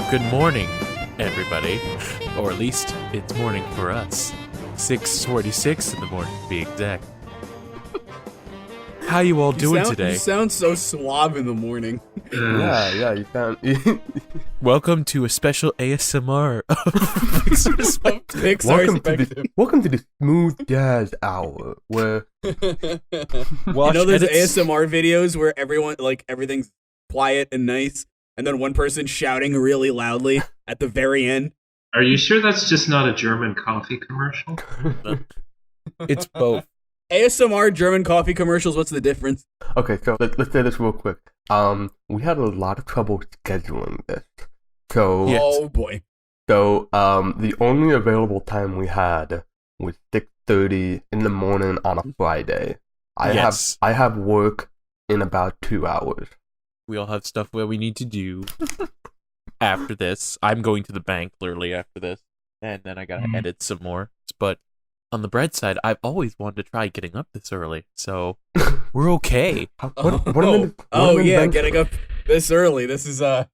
Good morning, everybody. Or at least it's morning for us. 6:46 in the morning, to be exact. How you all doing today? You sound so suave in the morning. Yeah, you sound... Welcome to a special ASMR of Pixarspective. Welcome to the Smooth Jazz Hour, where... You know those ASMR videos where everything's quiet and nice, and then one person shouting really loudly at the very end? Are you sure that's just not a German coffee commercial? It's both. ASMR German coffee commercials, what's the difference? Okay, so let's say this real quick. We had a lot of trouble scheduling this. So, Yes. Oh boy. So, the only available time we had was 6:30 in the morning on a Friday. I have work in about 2 hours. We all have stuff where we need to do after this. I'm going to the bank literally after this, and then I gotta edit some more. But on the bright side, I've always wanted to try getting up this early, so we're okay. Getting up this early. This is You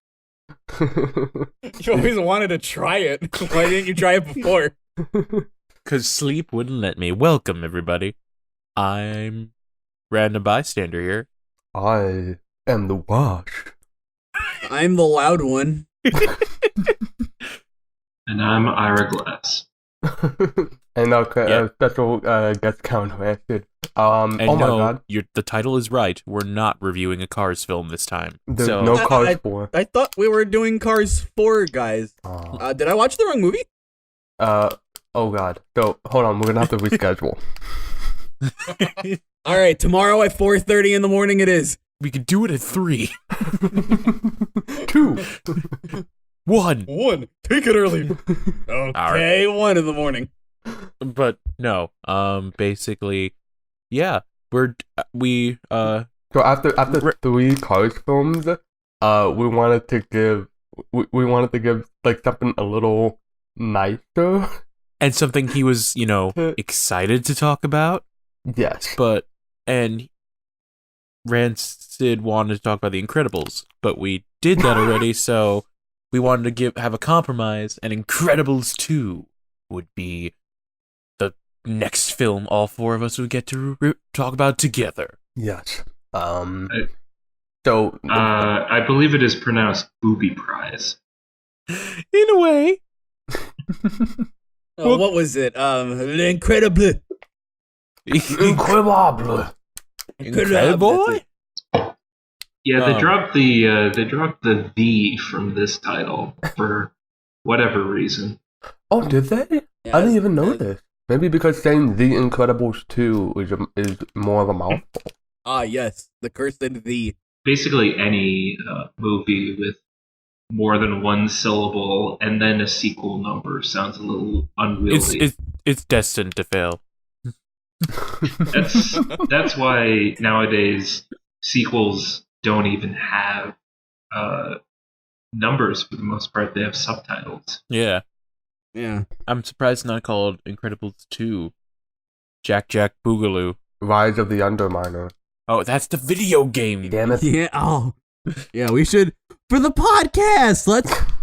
always wanted to try it. Why didn't you try it before? Because sleep wouldn't let me. Welcome, everybody. I'm RandomBystanderHere. I am the wash. I'm the loud one. And I'm Ira Glass. And our special guest CountRancid. And oh my god. The title is right. We're not reviewing a Cars film this time. There's no Cars 4. I thought we were doing Cars 4, guys. Did I watch the wrong movie? Oh god. So, hold on, we're gonna have to reschedule. Alright, tomorrow at 4:30 in the morning it is. We could do it at 3. 2. 1. Take it early. Okay, 1 in the morning. But no, basically, yeah, So after 3 Cars films, we wanted to give like something a little nicer. And something he was, excited to talk about. Yes. And Rancid wanted to talk about The Incredibles, but we did that already, so we wanted to have a compromise, and Incredibles 2 would be the next film all 4 of us would get to talk about together. Yes. I believe it is pronounced booby prize. In a way. What was it? Incredible. Incredible. Yeah, they dropped the from this title for whatever reason. Oh, did they? Yeah, I didn't even know this. Maybe because saying The Incredibles 2 is more of a mouthful. Yes, the cursed the. Basically, any movie with more than one syllable and then a sequel number sounds a little unwieldy. It's destined to fail. That's why nowadays sequels don't even have numbers for the most part. They have subtitles. Yeah. I'm surprised it's not called Incredibles 2. Jack Boogaloo. Rise of the Underminer. Oh, that's the video game. Damn it. Yeah. Oh. Yeah, we should for the podcast.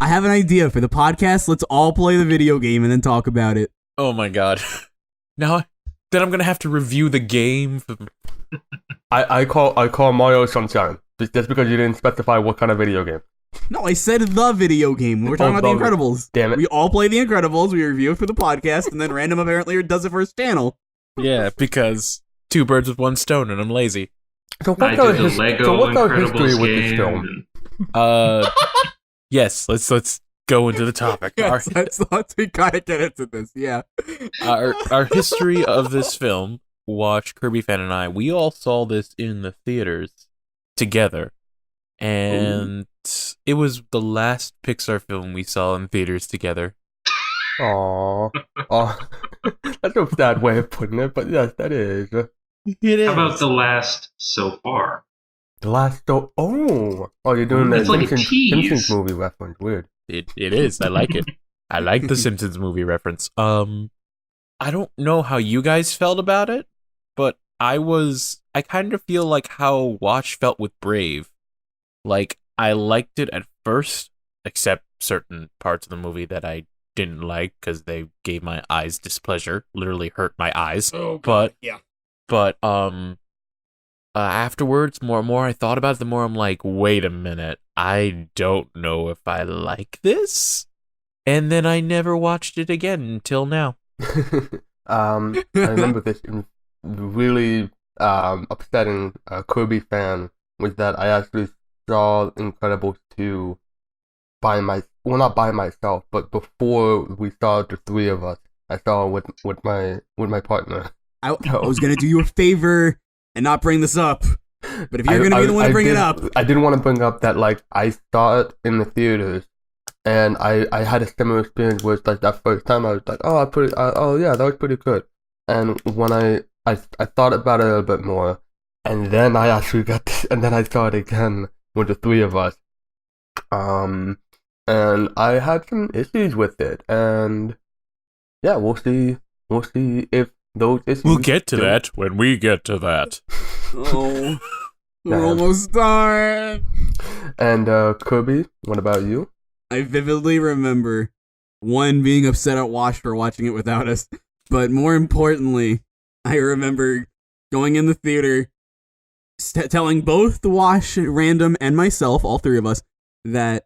I have an idea for the podcast. Let's all play the video game and then talk about it. Oh my god. Now then I'm gonna have to review the game. I call Mario Sunshine just because you didn't specify what kind of video game. No, I said the video game. We're talking about The Incredibles. Damn it. We all play The Incredibles. We review it for the podcast, and then Random apparently does it for his channel. Yeah, because 2 birds with 1 stone, and I'm lazy. So what's our history with this film? Yes, let's go into the topic. Yes, we gotta get into this. Yeah. Our history of this film. CountRancid and I, we all saw this in the theaters together, and it was the last Pixar film we saw in theaters together. Aww. That's a sad way of putting it, but yes, that is. It is. How about the last so far? The last you're doing the Simpsons movie reference. Weird. It is. I like it. I like the Simpsons movie reference. I don't know how you guys felt about it, but I kind of feel like how Watch felt with Brave. Like, I liked it at first, except certain parts of the movie that I didn't like because they gave my eyes displeasure, literally hurt my eyes. Oh, God. But afterwards, more and more I thought about it, the more I'm like, wait a minute, I don't know if I like this. And then I never watched it again until now. I remember this really upsetting Kirby fan was that I actually saw Incredibles 2 not by myself, but before we saw the three of us. I saw it with my partner. I was gonna do you a favor and not bring this up, but if you're gonna be the one to bring it up, I didn't want to bring up that like I saw it in the theaters, and I had a similar experience where it's like that first time I was like, oh yeah, that was pretty good, and when I thought about it a little bit more, and then I actually and then I saw it again with the three of us, and I had some issues with it, and yeah, we'll see if those issues. We'll get to that when we get to that. Oh, we're almost done. And Kirby, what about you? I vividly remember one being upset at Wash for watching it without us, but more importantly, I remember going in the theater, telling both the Wash, Random, and myself, all three of us, that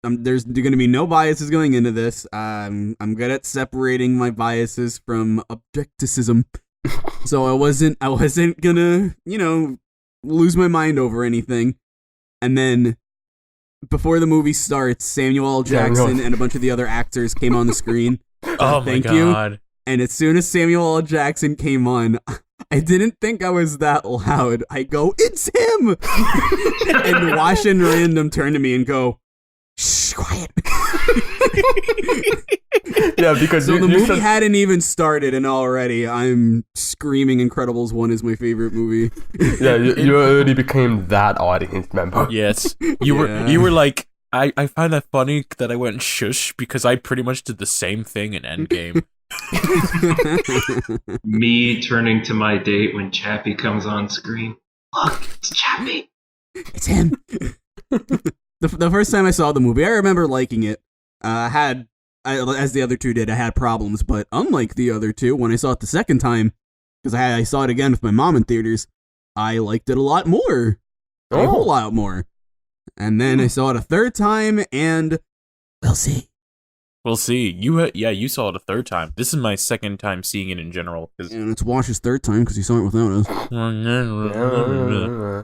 there's going to be no biases going into this. I'm good at separating my biases from objecticism, so I wasn't gonna lose my mind over anything. And then before the movie starts, Samuel L. Jackson and a bunch of the other actors came on the screen. Oh my God! And as soon as Samuel L. Jackson came on, I didn't think I was that loud. I go, "It's him!" And Wash and Random turn to me and go, "Shh, quiet." Yeah, because the movie hadn't even started, and already I'm screaming Incredibles 1 is my favorite movie. Yeah, you already became that audience member. Yes. You were like, I find that funny that I went shush because I pretty much did the same thing in Endgame. Me turning to my date when Chappie comes on screen. Look, it's Chappie. It's him. The first time I saw the movie, I remember liking it. As the other two did, I had problems, but unlike the other two, when I saw it the second time, because I saw it again with my mom in theaters, I liked it a lot more. A whole lot more. And then I saw it a third time, and we'll see. We'll see. You saw it a third time. This is my second time seeing it in general. And it's Wash's third time because he saw it without us.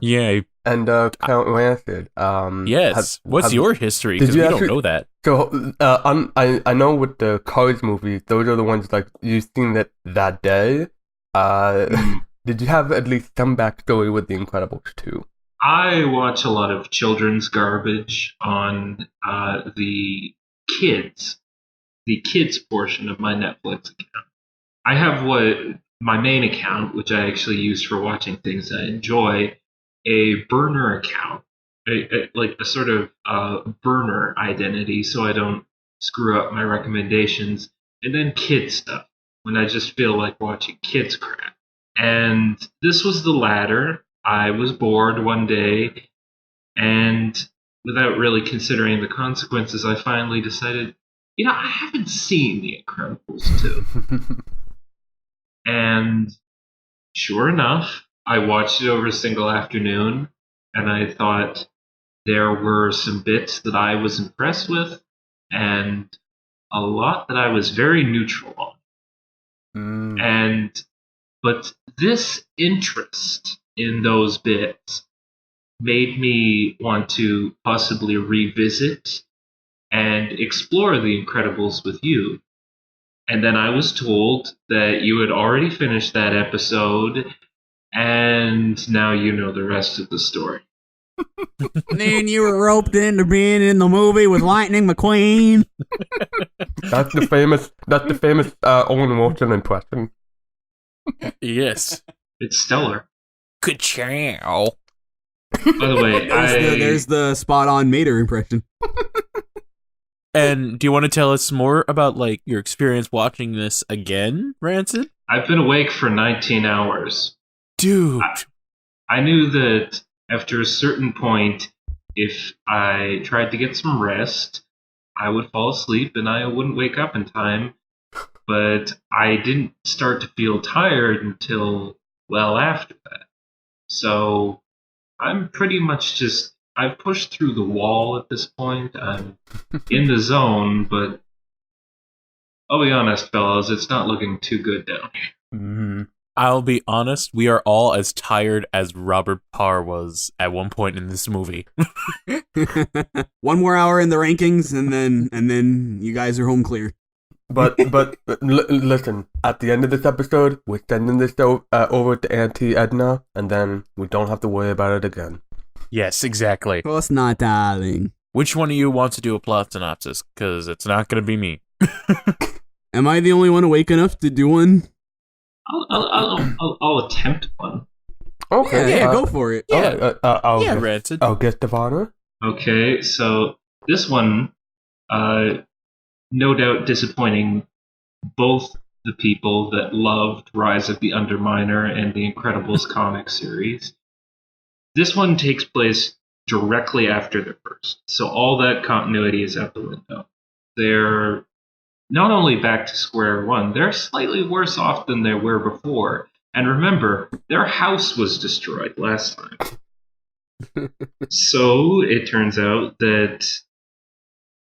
Yeah. And CountRancid. Yes. What's your history? Because we don't know that. So I know with the Cars movies, those are the ones like you've seen that day. Did you have at least some backstory with The Incredibles 2? I watch a lot of children's garbage on the kids portion of my Netflix account. I have my main account, which I actually use for watching things I enjoy, a burner account, like a sort of burner identity, so I don't screw up my recommendations, and then kid stuff when I just feel like watching kids crap. And this was the latter. I was bored one day, and without really considering the consequences, I finally decided, I haven't seen The Incredibles 2. And sure enough, I watched it over a single afternoon, and I thought there were some bits that I was impressed with, and a lot that I was very neutral on. But this interest in those bits made me want to possibly revisit and explore The Incredibles with you. And then I was told that you had already finished that episode, and now you know the rest of the story. And then you were roped into being in the movie with Lightning McQueen. That's the famous Owen Wilson impression. Yes. It's stellar. Good chow. By the way, there's the spot-on Mater impression. And do you want to tell us more about your experience watching this again, Rancid? I've been awake for 19 hours. Dude. I knew that after a certain point, if I tried to get some rest, I would fall asleep and I wouldn't wake up in time. But I didn't start to feel tired until well after that. So I'm pretty much I've pushed through the wall at this point. I'm in the zone, but I'll be honest, fellas, it's not looking too good down here. Mm-hmm. I'll be honest, we are all as tired as Robert Parr was at one point in this movie. One more hour in the rankings, and then you guys are home clear. But listen, at the end of this episode, we're sending this over to Auntie Edna, and then we don't have to worry about it again. Yes, exactly. Of course not, darling. Which one of you wants to do a plot synopsis? Because it's not going to be me. Am I the only one awake enough to do one? I'll attempt one. Okay. Yeah, go for it. Yeah, I'll Rancid. I'll get the honor. Okay, so this one, no doubt disappointing both the people that loved Rise of the Underminer and the Incredibles comic series. This one takes place directly after the first, so all that continuity is out the window. They're not only back to square one, they're slightly worse off than they were before. And remember, their house was destroyed last time. So it turns out that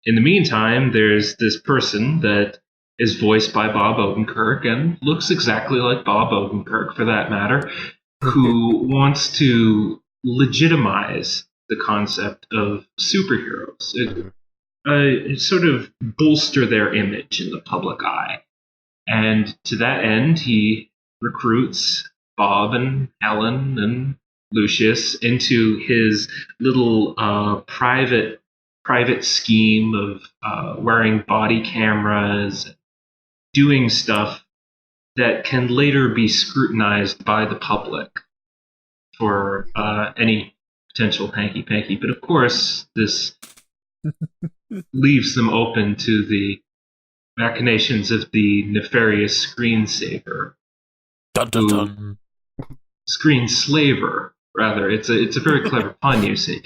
in the meantime, there's this person that is voiced by Bob Odenkirk and looks exactly like Bob Odenkirk, for that matter, who wants to legitimize the concept of superheroes. Sort of bolster their image in the public eye. And to that end, he recruits Bob and Helen and Lucius into his little private scheme of wearing body cameras, doing stuff that can later be scrutinized by the public for any potential hanky-panky. But of course, this leaves them open to the machinations of the nefarious screensaver. Dun, dun, dun. Screenslaver, rather. It's a very clever pun, you see.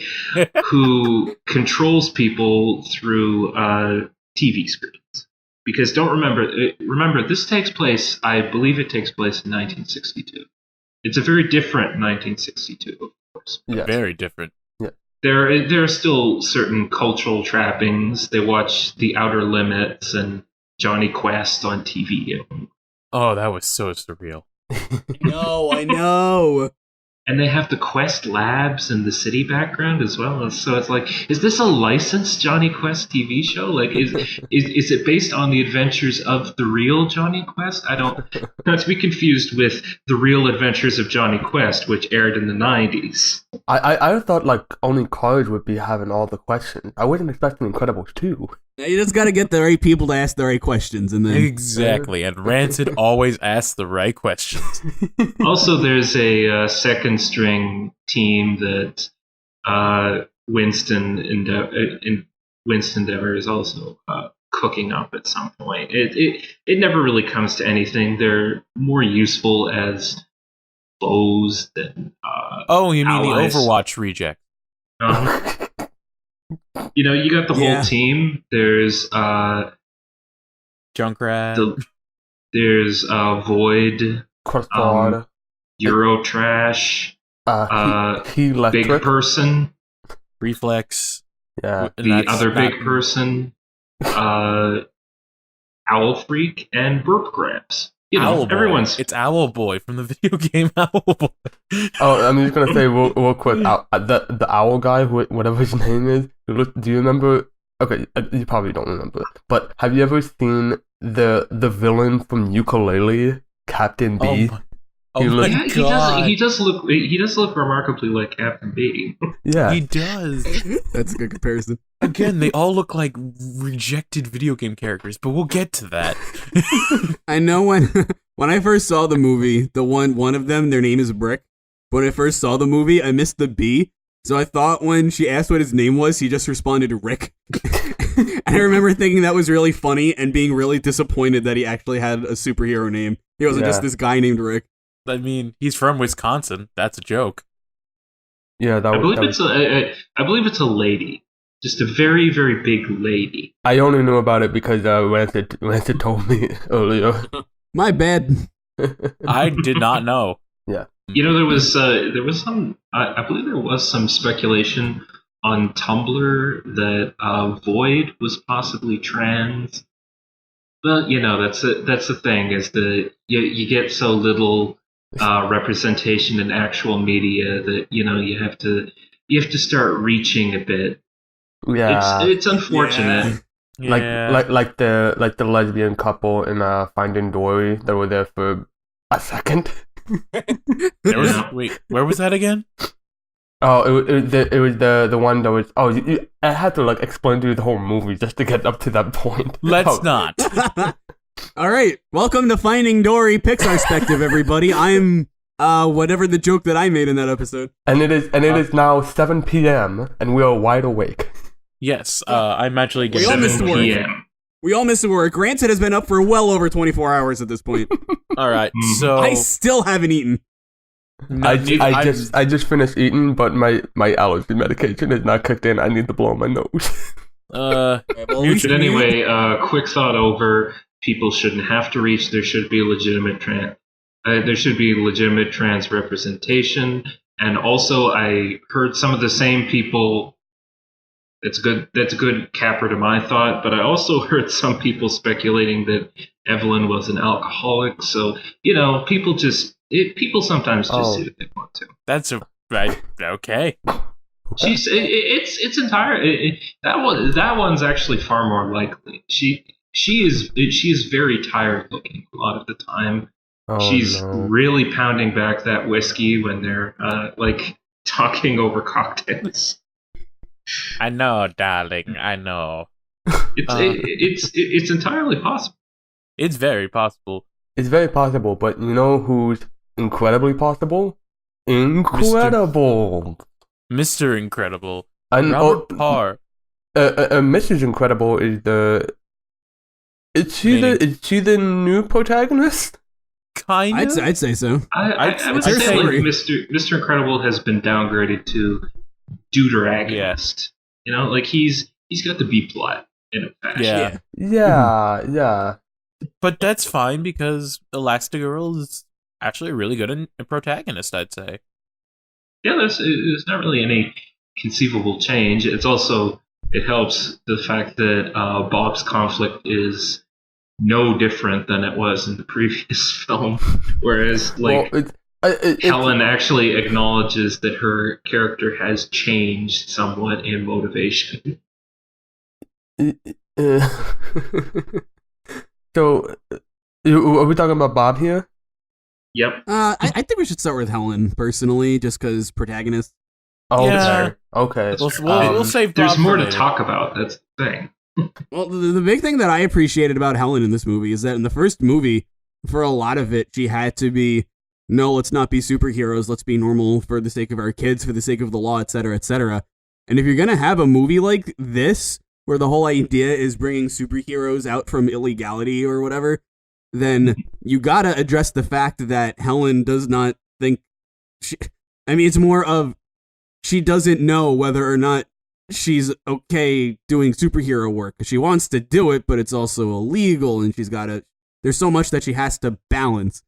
Who controls people through TV screens. Because remember, this takes place, I believe it takes place in 1962. It's a very different 1962, of course. Yes. Very different. There are still certain cultural trappings. They watch The Outer Limits and Johnny Quest on TV. Oh, that was so surreal. No, I know. And they have the Quest Labs in the city background as well. And so it's like, is this a licensed Johnny Quest TV show? Like, is it based on the adventures of the real Johnny Quest? I don't. Not to be confused with The Real Adventures of Johnny Quest, which aired in the 90s. I thought like only college would be having all the questions. I wasn't expecting Incredibles 2. You just gotta get the right people to ask the right questions, and then Exactly, and Rancid always asks the right questions. Also, there's a second string team that Winston Endeavor is also cooking up at some point. It never really comes to anything. They're more useful as foes than Oh, you mean allies. the Overwatch reject? You got the whole team. There's Junkrat. there's Void, Crossbar, Eurotrash, Big Person, Reflex. yeah, the other big person, Owl Freak, and Burp Gramps. Owl Boy. Everyone's. It's Owl Boy from the video game Owl Boy. Oh, I'm just gonna say real quick. The owl guy, whatever his name is. Do you remember? Okay, you probably don't remember. But have you ever seen the villain from Ukulele, Captain B? Oh my God. He does look remarkably like Captain B. Yeah, He does. that's a good comparison. Again, they all look like rejected video game characters, but we'll get to that. I know when I first saw the movie, the one of them, their name is Brick. When I first saw the movie, I missed the B, so I thought when she asked what his name was, he just responded Rick. And I remember thinking that was really funny and being really disappointed that he actually had a superhero name. He wasn't just this guy named Rick. I mean, he's from Wisconsin. That's a joke. yeah. I believe it's a lady. just a very, very big lady. I only knew about it because Rancid told me earlier. My bad. I did not know. You know, there was some, I believe there was some speculation on Tumblr that Void was possibly trans. But you know, that's the thing, is that you get so little representation in actual media that you have to start reaching a bit. Yeah, It's unfortunate. Yeah. like the lesbian couple in Finding Dory that were there for a second. There was, wait, where was that again? Oh, it was the one that was. Oh, I had to like explain to you the whole movie just to get up to that point. Let's not. All right, welcome to Finding Dory Pixarspective, everybody. I'm whatever the joke that I made in that episode. And it is now 7 p.m. and we are wide awake. Yes, I'm actually We all getting. missed 7 work. p.m. We all missed work. Rancid has been up for well over 24 hours at this point. All right, so I still haven't eaten. no, I just finished eating, but my allergy medication is not kicked in. I need to blow my nose. Well, at least But anyway, quick thought over: people shouldn't have to reach. There should be legitimate trans representation, and also I heard some of the same people. That's a good capper to my thought. But I also heard some people speculating that Evelyn was an alcoholic. So people sometimes just do what they want to. that's a right. Okay. It's entire. That one's actually far more likely. She is very tired looking a lot of the time. Oh, She's no. really pounding back that whiskey when they're talking over cocktails. I know, darling. I know. It's entirely possible. It's very possible. It's very possible, but you know who's incredibly possible? Incredible. Mr. Incredible. And Robert Parr. Mrs. Incredible is the. Is she the new protagonist? Kind of. I'd say so. I would I'd say say- like Mr. Incredible has been downgraded to deuteragonist. Like he's got the B plot in a fashion. Yeah. Yeah. But that's fine because Elastigirl is actually a really good protagonist, I'd say. Yeah, there's not really any conceivable change. It helps the fact that Bob's conflict is no different than it was in the previous film, whereas Helen actually acknowledges that her character has changed somewhat in motivation. So, are we talking about Bob here? Yep. I think we should start with Helen, personally, just because protagonist. Oh, Yeah. okay. We'll save Bob There's more for to later. talk about. That's the thing. Well, the big thing that I appreciated about Helen in this movie is that in the first movie, for a lot of it, she had to be, no, let's not be superheroes, let's be normal for the sake of our kids, for the sake of the law, etc., etc. And if you're going to have a movie like this, where the whole idea is bringing superheroes out from illegality or whatever, then you gotta address the fact that Helen does not think it's more of she doesn't know whether or not she's okay doing superhero work. She wants to do it, but it's also illegal, and there's so much that she has to balance.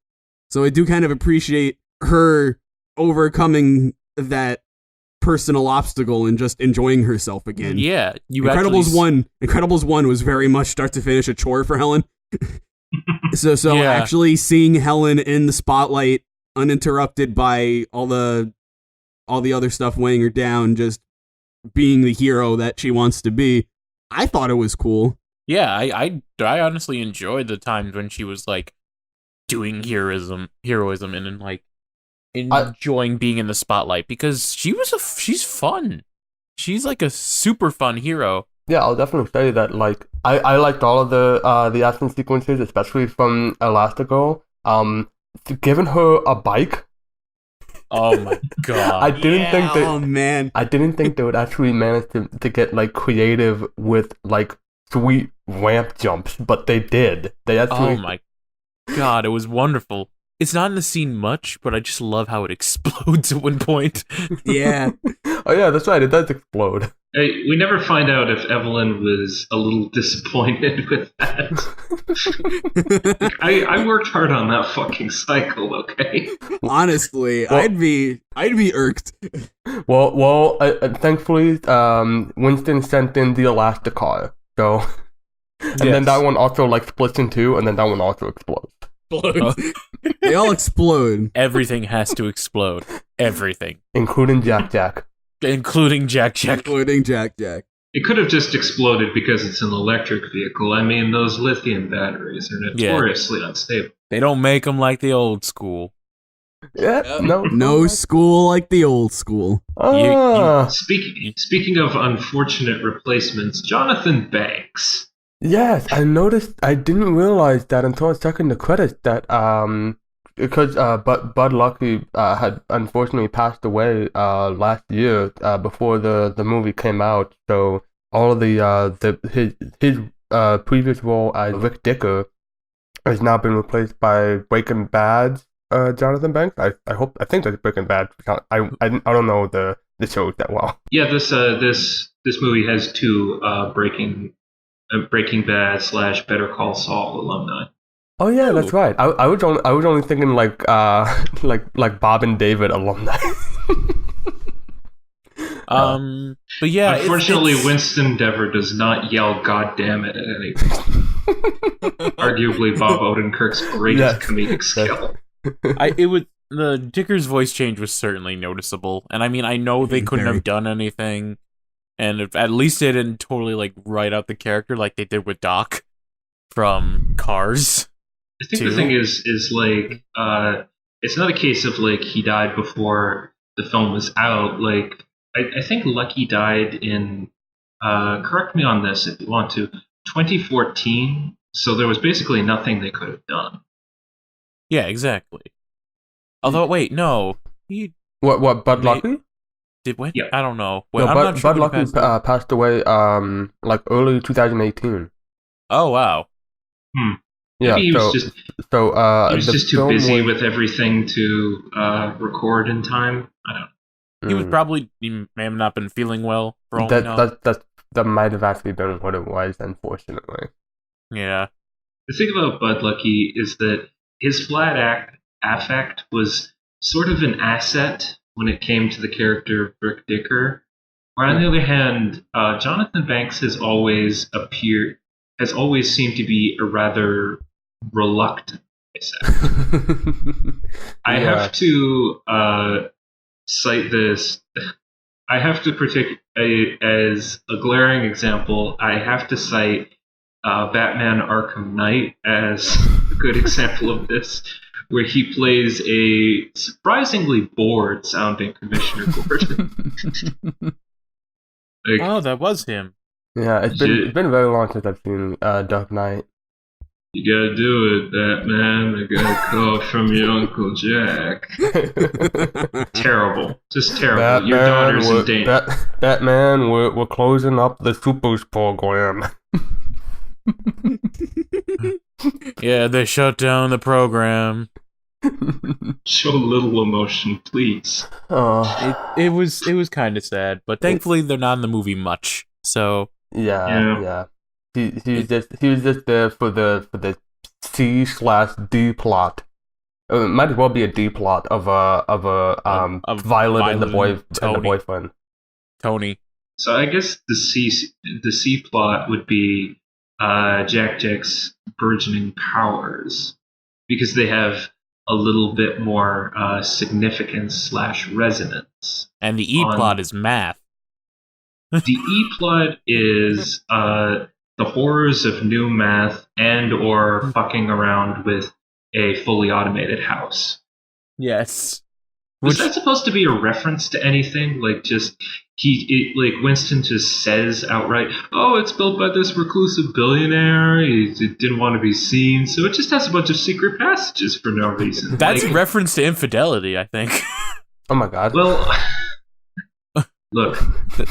So I do kind of appreciate her overcoming that personal obstacle and just enjoying herself again. Yeah, Incredibles 1 was very much start to finish a chore for Helen. so Yeah. actually seeing Helen in the spotlight uninterrupted by all the other stuff weighing her down, just being the hero that she wants to be, I thought it was cool. Yeah, I honestly enjoyed the times when she was like doing heroism and like enjoying being in the spotlight, because she's fun. She's like a super fun hero. Yeah, I'll definitely say that. Like, I liked all of the action sequences, especially from Elastigirl. Giving her a bike. Oh my god! I didn't think that. Oh man, I didn't think they would actually manage to get like creative with like sweet ramp jumps, but they did. They actually. Oh my god! It was wonderful. It's not in the scene much, but I just love how it explodes at one point. yeah. Oh yeah, that's right. It does explode. We never find out if Evelyn was a little disappointed with that. I worked hard on that fucking cycle, okay? Honestly, Well- I'd be irked. Well, thankfully, Winston sent in the Elasticar, so, and then that one also like splits in two, and then that one also explodes, They all explode. Everything has to explode. Everything. including Jack. Including Jack. Including Jack. It could have just exploded because it's an electric vehicle. I mean, those lithium batteries are notoriously unstable. They don't make them like the old school. Yeah, No school like the old school. Speaking of unfortunate replacements, Jonathan Banks. Yes, I noticed. I didn't realize that until I was checking the credits that because Bud Lucky had unfortunately passed away last year before the movie came out. So all of his previous role as Rick Dicker has now been replaced by Breaking Bad's Jonathan Banks. I think that's Breaking Bad. I don't know the shows that well. Yeah, this movie has two Breaking Bad / Better Call Saul alumni. Oh yeah, that's right. I was only thinking like Bob and David alumni. But yeah, unfortunately, it's... Winston Dever does not yell "God damn it" at anyone. Arguably, Bob Odenkirk's greatest comedic skill. The Dicker's voice change was certainly noticeable, and I mean, I know they couldn't have done anything, and at least they didn't totally like write out the character like they did with Doc from Cars. I think the thing is like it's not a case of like he died before the film was out. Like I think Lucky died in correct me on this if you want to 2014. So there was basically nothing they could have done. Yeah, exactly. Although wait, no, he what Bud Lucky? Did what? Yeah. I don't know. Well, No, I'm not sure. Bud Lucky passed away like early 2018. Oh wow. Yeah, Maybe he was just too busy with everything to record in time. I don't know. He may have not been feeling well for all we know. That might have actually been what it was, unfortunately. Yeah. The thing about Bud Lucky is that his flat affect was sort of an asset when it came to the character of Rick Dicker. Or on the other hand, Jonathan Banks has always seemed to be a rather reluctant I have to cite this. I have to as a glaring example. I have to cite Batman Arkham Knight as a good example of this, where he plays a surprisingly bored-sounding Commissioner Gordon. Oh, that was him. Yeah, it's been very long since I've seen Dark Knight. You gotta do it, Batman. I got a call from your Uncle Jack. Terrible. Just terrible. Batman, Your daughter's in danger. Batman, we're closing up the Supers program. Yeah, they shut down the program. Show a little emotion, please. It was kind of sad, but thankfully they're not in the movie much. So yeah. He was just there for the C/D plot. It might as well be a D plot of Violet and the boyfriend. Tony. So I guess the C plot would be Jack's burgeoning powers, because they have a little bit more significance / resonance. And the E plot is math. The E plot is the horrors of new math and or fucking around with a fully automated house. Yes. Was that supposed to be a reference to anything? Like Winston just says outright, "Oh, it's built by this reclusive billionaire. He didn't want to be seen, so it just has a bunch of secret passages for no reason." That's a reference to infidelity, I think. Oh my god. Well, look,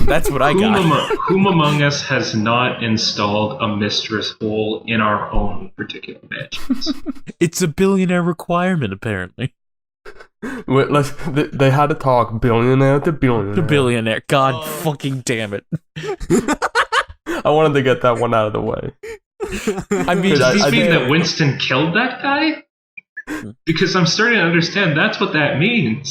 that's what I got. Whom among us has not installed a mistress hole in our own particular mansions? It's a billionaire requirement, apparently. Wait, they had to talk billionaire to billionaire. The billionaire. God fucking damn it. I wanted to get that one out of the way. I mean, Does this I mean did- that Winston killed that guy? Because I'm starting to understand that's what that means.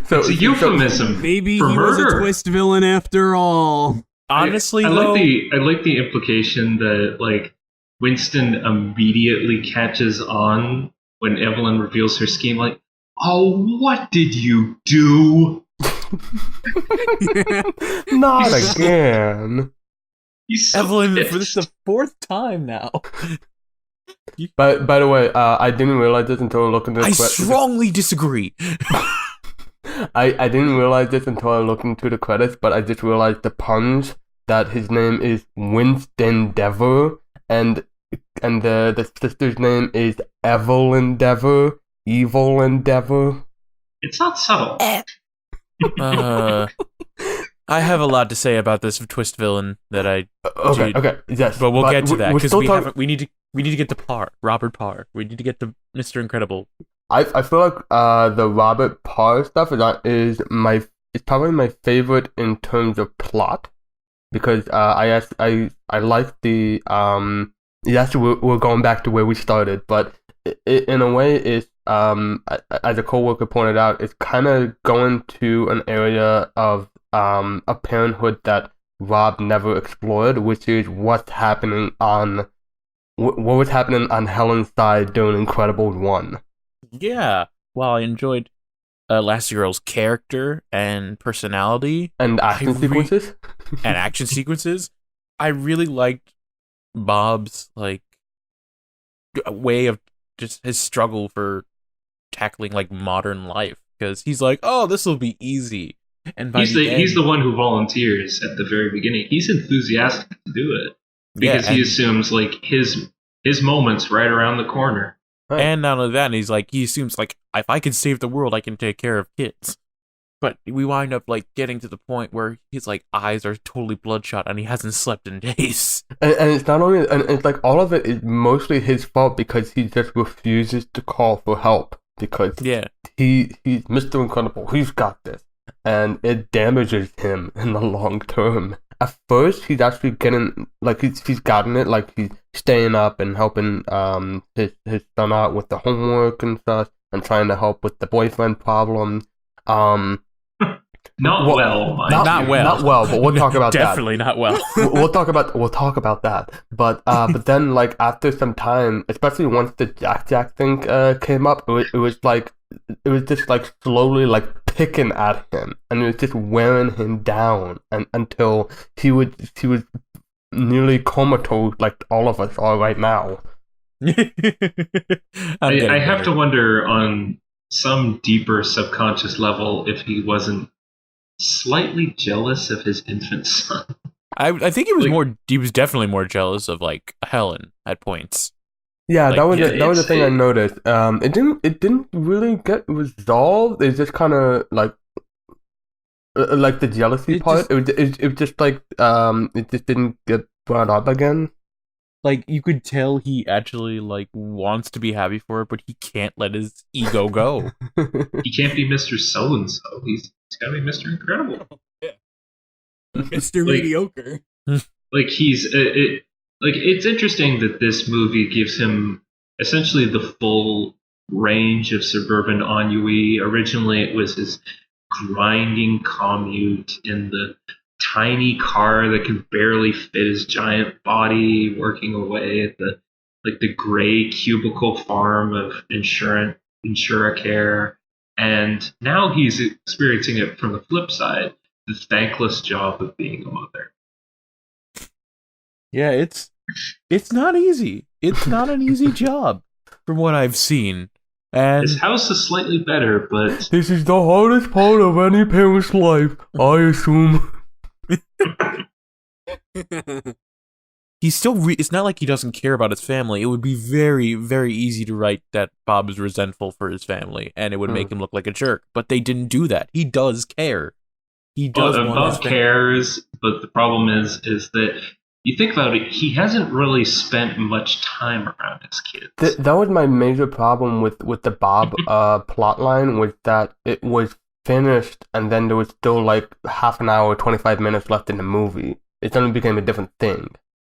So, It's a euphemism. Maybe for he was a murder. twist villain after all. honestly, I though, like the implication that like Winston immediately catches on when Evelyn reveals her scheme. Like, oh, what did you do? Not again. He's so Evelyn, pissed. for this is the fourth time now. But by the way, I didn't realize this until I looked into the I strongly disagree. I didn't realize this until I looked into the credits, but I just realized the puns that his name is Winston Dever, and the sister's name is Evelyn Dever, Evil Endeavor. It's not subtle. I have a lot to say about this twist villain that I, Okay, Dude. okay, yes. but we'll get to that we're because still we talking- haven't. We need to get to Parr, Robert Parr. We need to get to Mr. Incredible. I feel like the Robert Parr stuff is probably my favorite in terms of plot, because I like the yes, we're going back to where we started, but in a way it's as a coworker pointed out, it's kind of going to an area of a parenthood that Rob never explored, which is what's happening on what was happening on Helen's side during Incredibles 1. Yeah. While I enjoyed Elastigirl's character and personality And action sequences? and action sequences, I really liked Bob's like way of just his struggle for tackling like modern life, because he's like, oh, this will be easy, and by He's end, the one who volunteers at the very beginning. He's enthusiastic to do it because he and, assumes like his moment's right around the corner. and not only that, he assumes like if I can save the world, I can take care of kids. But we wind up like getting to the point where his like eyes are totally bloodshot and he hasn't slept in days. And it's not only, and it's like all of it is mostly his fault because he just refuses to call for help because Yeah. he's Mr. Incredible. He's got this, and it damages him in the long term. At first, he's actually getting like he's gotten it, like he's staying up and helping his son out with the homework and stuff, and trying to help with the boyfriend problem. Not well, mind Not you. well. Not well, but we'll talk about that. Definitely not well. We'll talk about that. But then like after some time, especially once the Jack thing came up, it was just like slowly like picking at him, and it was just wearing him down, and until he was nearly comatose like all of us are right now. I have to wonder on some deeper subconscious level if he wasn't slightly jealous of his infant son. I think he was Like- he was definitely more jealous of like Helen at points. Yeah, Like, that was yeah, that was the it's- thing I noticed. It didn't really get resolved. It's just kind of like the jealousy It part. It was just like it just didn't get brought up again. Like you could tell he actually like wants to be happy for it, but he can't let his ego go. He can't be Mr. So-and-so. He's got to be Mr. Incredible. Mr. Like- Mediocre. Like it's interesting that this movie gives him essentially the full range of suburban ennui. Originally, it was his grinding commute in the tiny car that could barely fit his giant body, working away at the gray cubicle farm of Insuracare. And now he's experiencing it from the flip side, the thankless job of being a mother. Yeah, it's not easy. It's not an easy job from what I've seen. And His house is slightly better, but This is the hardest part of any parent's life, I assume. he's still it's not like he doesn't care about his family. It would be very, very easy to write that Bob is resentful for his family and it would make him look like a jerk. But they didn't do that. He does care. He does want his Bob cares, but the problem is that you think about it, he hasn't really spent much time around his kids. That was my major problem with the Bob plotline, was that it was finished and then there was still like half an hour, 25 minutes left in the movie. It suddenly became a different thing.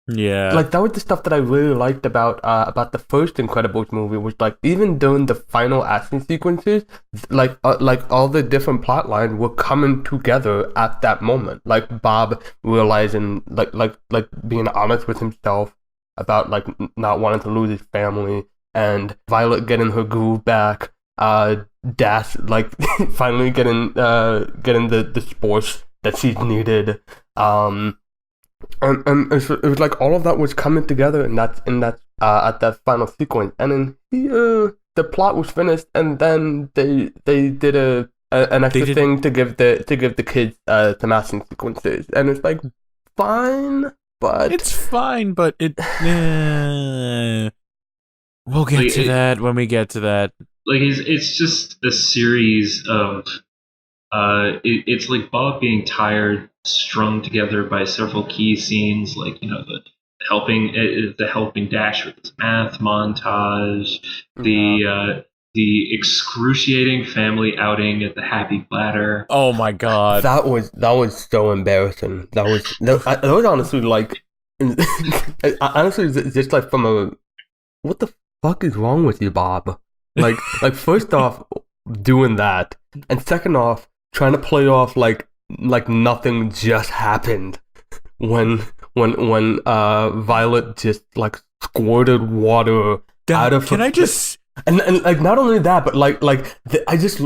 Yeah. Like, that was the stuff that I really liked about the first Incredibles movie, was like, even during the final action sequences, like all the different plot lines were coming together at that moment. Like Bob realizing, like being honest with himself about like not wanting to lose his family, and Violet getting her groove back, Dash like finally getting the sports that she needed, and it was like all of that was coming together in that at that final sequence, and then here the plot was finished, and then they did an extra thing to give the kids some action sequences, and it's like fine, but it's fine, but it. We'll get to that when we get to that. Like it's just a series of. It's like Bob being tired, strung together by several key scenes, like the helping Dash with his math montage, the excruciating family outing at the Happy Platter. Oh my god, that was so embarrassing. That was honestly like, honestly just like from a, what the fuck is wrong with you, Bob? Like first off, doing that, and second off, trying to play off like nothing just happened when Violet just like squirted water out of her. Can I just and like not only that, but this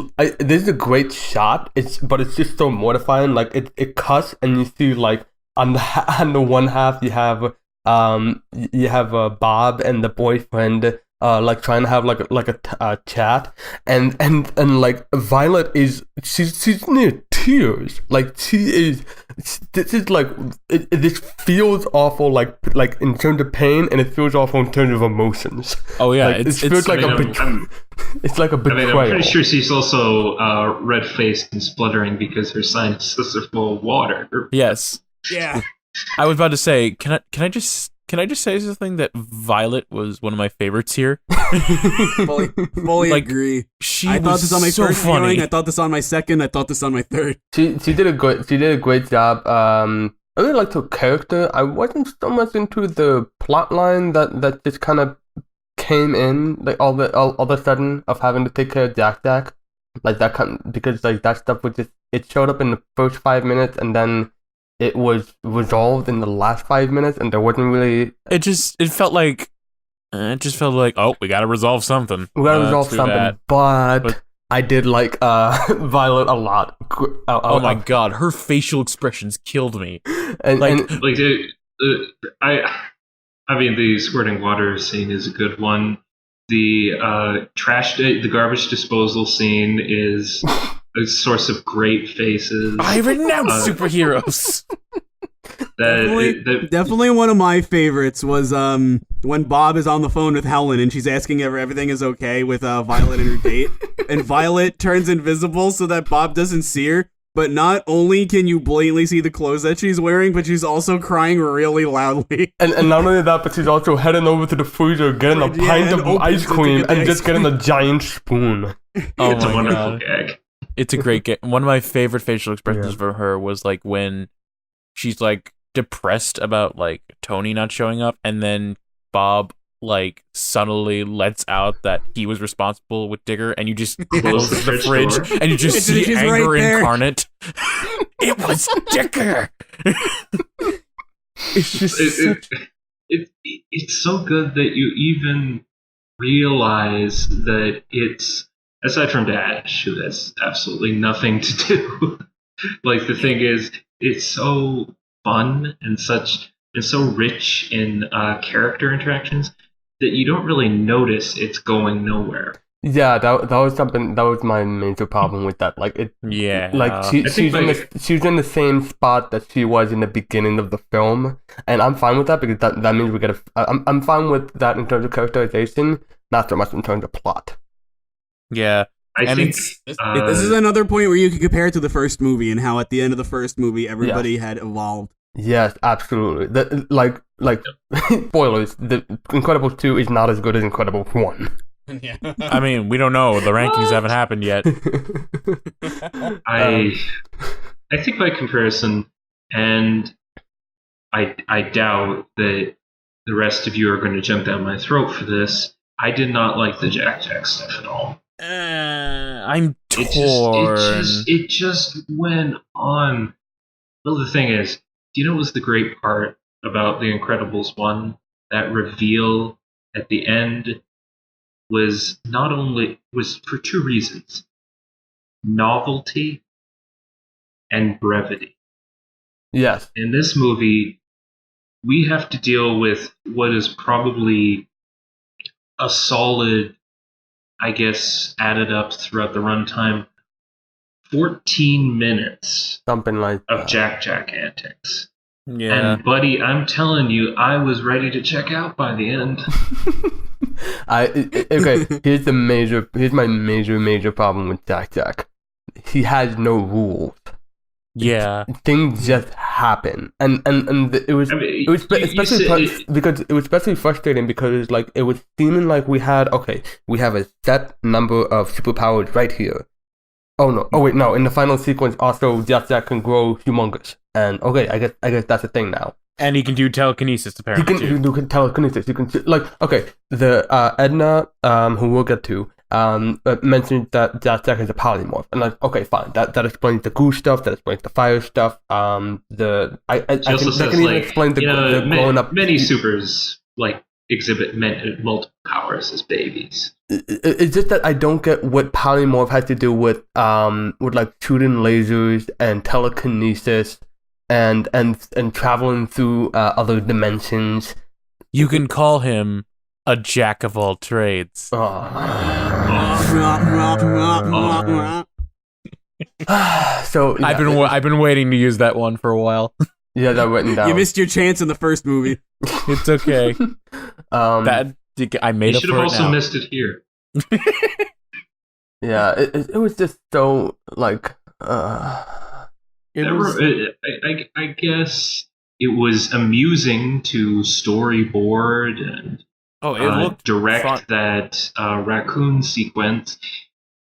is a great shot. It's just so mortifying. Like it cuts, and you see like on the one half you have Bob and the boyfriend like trying to have like a chat, and like Violet she's near tears. Like this is like this feels awful, like in terms of pain, and it feels awful in terms of emotions. Oh yeah, like, it feels like it's like a betrayal. I'm pretty sure she's also red-faced and spluttering because her sinuses are full of water. Yes. Yeah. I was about to say, can I just say something, that Violet was one of my favorites here? fully like, agree. I thought this on my first funny. viewing. I thought this on my second. I thought this on my third. She did a great job. I really liked her character. I wasn't so much into the plot line that just kind of came in, like all of a sudden, of having to take care of Jack. Like that because like that stuff was just, it showed up in the first 5 minutes, and then it was resolved in the last 5 minutes, and there wasn't really. It felt like, oh, we gotta resolve something. But I did like Violet a lot. Oh my god, her facial expressions killed me. I mean, the squirting water scene is a good one. The the garbage disposal scene is a source of great faces. I renounce superheroes. Definitely one of my favorites was when Bob is on the phone with Helen and she's asking if everything is okay with Violet and her date, and Violet turns invisible so that Bob doesn't see her. But not only can you blatantly see the clothes that she's wearing, but she's also crying really loudly. And not only that, but she's also heading over to the freezer, getting a pint of ice cream, and just getting a giant spoon. Oh, it's a wonderful gag. It's a great gag. One of my favorite facial expressions for her was like when she's like depressed about like Tony not showing up, and then Bob like subtly lets out that he was responsible with Digger, and you just close the fridge door, and you just see anger incarnate. It was Digger. It's just it's so good that you even realize that it's, aside from Dash, who has absolutely nothing to do. Like, the thing is, it's so fun and so rich in character interactions that you don't really notice it's going nowhere. Yeah, that was something. That was my major problem with that. Like it. Yeah. Like she's in the same spot that she was in the beginning of the film, and I'm fine with that because that means we get a. I'm fine with that in terms of characterization, not so much in terms of plot. Yeah. I think this is another point where you can compare it to the first movie and how at the end of the first movie everybody had evolved. Yes, absolutely. Like spoilers. The Incredibles 2 is not as good as Incredibles 1. Yeah. I mean, we don't know. The rankings haven't happened yet. I think by comparison, and I doubt that the rest of you are going to jump down my throat for this. I did not like the Jack stuff at all. I'm torn. It just went on. Well, the thing is, do you know what was the great part about The Incredibles 1? That reveal at the end was for two reasons: novelty and brevity. Yes. In this movie, we have to deal with what is probably a solid, I guess, added up throughout the runtime, 14 minutes Something like of that. Jack antics. Yeah. And buddy, I'm telling you, I was ready to check out by the end. Here's my major problem with Jack. He has no rules. Yeah. Things just happen, and it was because it was especially frustrating because like it was seeming like we have a set number of superpowers right here. Oh wait, no. In the final sequence, also Jack can grow humongous, and I guess that's a thing now. And he can do telekinesis, apparently. He can do telekinesis. You can the Edna, who we'll get to, mentioned that Jack is a polymorph, and like, okay, fine, that explains the goo stuff, that explains the fire stuff. I can even explain the growing up. Many supers like exhibit multiple powers as babies. It's just that I don't get what polymorph has to do with like shooting lasers and telekinesis and traveling through other dimensions. You can call him a jack of all trades. So yeah, I've been waiting to use that one for a while. Yeah, that written down. You missed your chance in the first movie. It's okay. I made you up should for have it also now. missed it here. Yeah, it was just so like. I guess it was amusing to storyboard and it looked direct fun. that raccoon sequence.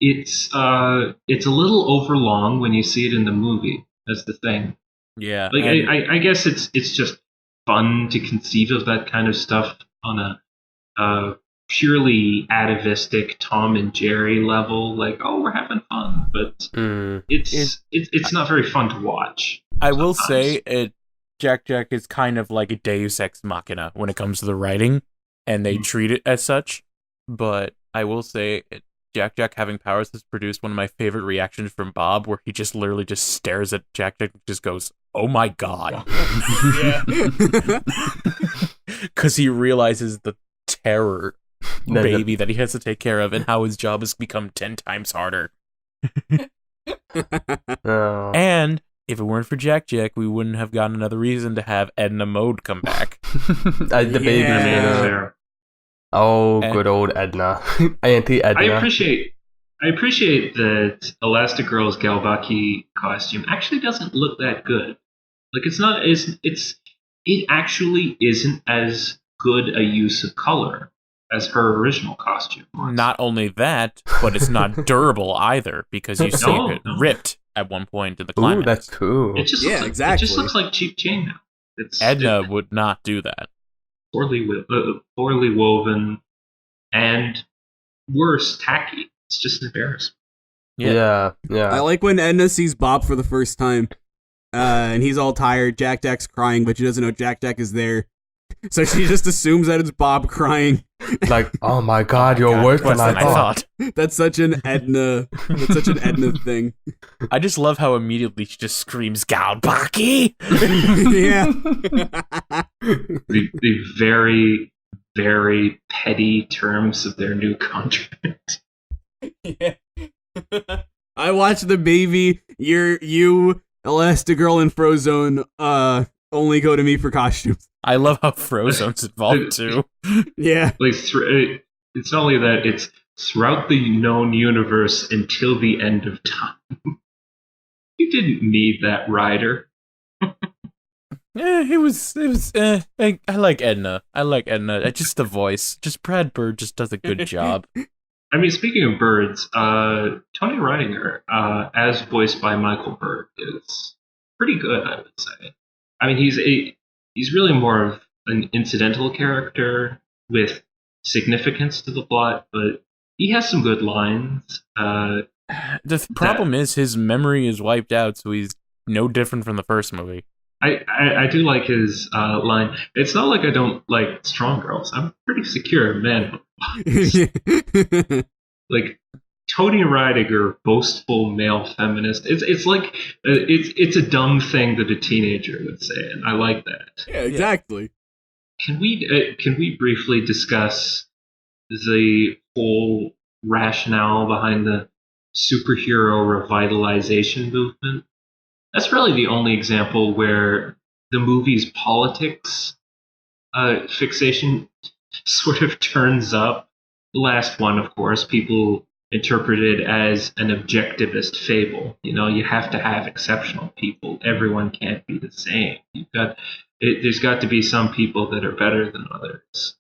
It's a little overlong when you see it in the movie. That's the thing. Yeah. Like I guess it's just fun to conceive of that kind of stuff on a purely atavistic Tom and Jerry level. Like, oh, we're having fun, but it's not very fun to watch. I will say Jack is kind of like a Deus Ex Machina when it comes to the writing, and they treat it as such. But I will say Jack having powers has produced one of my favorite reactions from Bob, where he just literally just stares at Jack and just goes, "Oh my god!" Yeah. Because he realizes the terror baby that he has to take care of and how his job has become 10 times harder. And if it weren't for Jack, we wouldn't have gotten another reason to have Edna Mode come back. The baby. Fair. Oh, good old Edna. Auntie Edna. I appreciate that Elastigirl's Galvaki costume actually doesn't look that good. Like it actually isn't as good a use of color as her original costume was. Not only that, but it's not durable either, because you see it ripped at one point in the climax. Ooh, that's cool. It just exactly. It just looks like cheap chainmail. Edna would not do that. Poorly woven, and worse, tacky. It's just an embarrassment. Yeah. I like when Edna sees Bob for the first time, and he's all tired. Jack's crying, but she doesn't know Jack is there. So she just assumes that it's Bob crying. Like, oh my god, you're worse than I thought. That's such an Edna thing. I just love how immediately she just screams, "Galbaki!" Yeah. The very, very petty terms of their new contract. Yeah. I watched the baby. You, Elastigirl, and Frozone only go to me for costumes. I love how Frozone's involved too. Yeah. Like it's not only that, it's throughout the known universe until the end of time. You didn't need that rider. It was. I like Edna. Just the voice. Just Brad Bird just does a good job. I mean, speaking of birds, Tony Reidinger, as voiced by Michael Bird, is pretty good, I would say. I mean, he's really more of an incidental character with significance to the plot, but he has some good lines. The problem is his memory is wiped out, so he's no different from the first movie. I do like his line. It's not like I don't like strong girls. I'm pretty secure, man. Like Tony Reidinger, boastful male feminist. It's like it's a dumb thing that a teenager would say, and I like that. Yeah, exactly. Can we briefly discuss the whole rationale behind the superhero revitalization movement? That's really the only example where the movie's politics fixation sort of turns up. The last one, of course, people interpret it as an objectivist fable. You know, you have to have exceptional people. Everyone can't be the same. There's got to be some people that are better than others.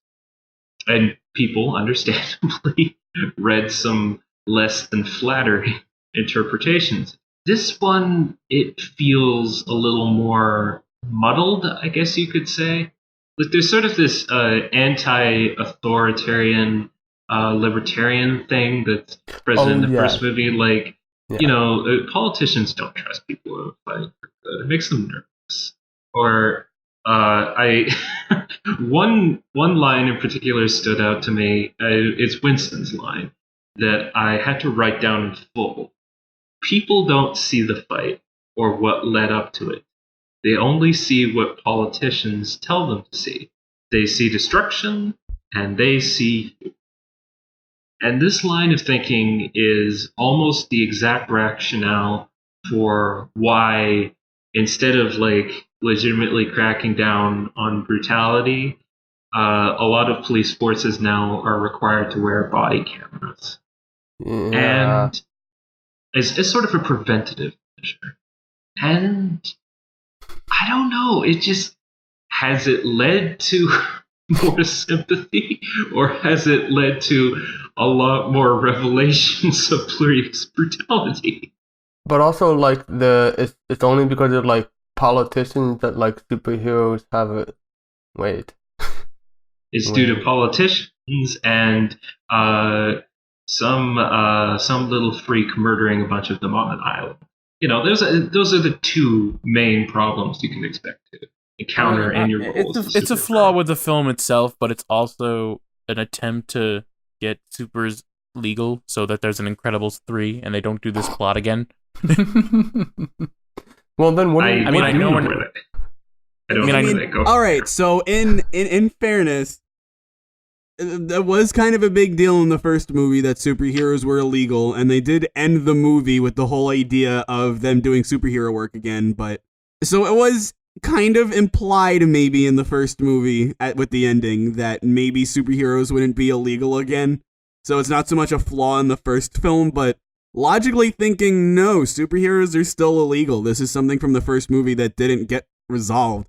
And people, understandably, read some less than flattering interpretations. This one, it feels a little more muddled, I guess you could say. Like there's sort of this anti-authoritarian, libertarian thing that's present in the first movie. Like, you know, politicians don't trust people who are fighting for good. It makes them nervous. Or one line in particular stood out to me. It's Winston's line that I had to write down in full. People don't see the fight or what led up to it. They only see what politicians tell them to see. They see destruction, and they see you. And this line of thinking is almost the exact rationale for why, instead of like legitimately cracking down on brutality, a lot of police forces now are required to wear body cameras. Yeah. And it's sort of a preventative measure. And I don't know, has it led to more sympathy, or has it led to a lot more revelations of police brutality? But also, like, it's only because of, like, politicians that, like, superheroes have it. Wait. It's due to politicians and some little freak murdering a bunch of them on an island. You know, those are the two main problems you can expect to encounter in your role. It's a flaw with the film itself, but it's also an attempt to get supers legal so that there's an Incredibles 3 and they don't do this plot again. Well, then what? I know where they go. All right, so in fairness, that was kind of a big deal in the first movie that superheroes were illegal, and they did end the movie with the whole idea of them doing superhero work again. But so it was kind of implied maybe in the first movie with the ending that maybe superheroes wouldn't be illegal again. So it's not so much a flaw in the first film, but logically thinking, no, superheroes are still illegal. This is something from the first movie that didn't get resolved.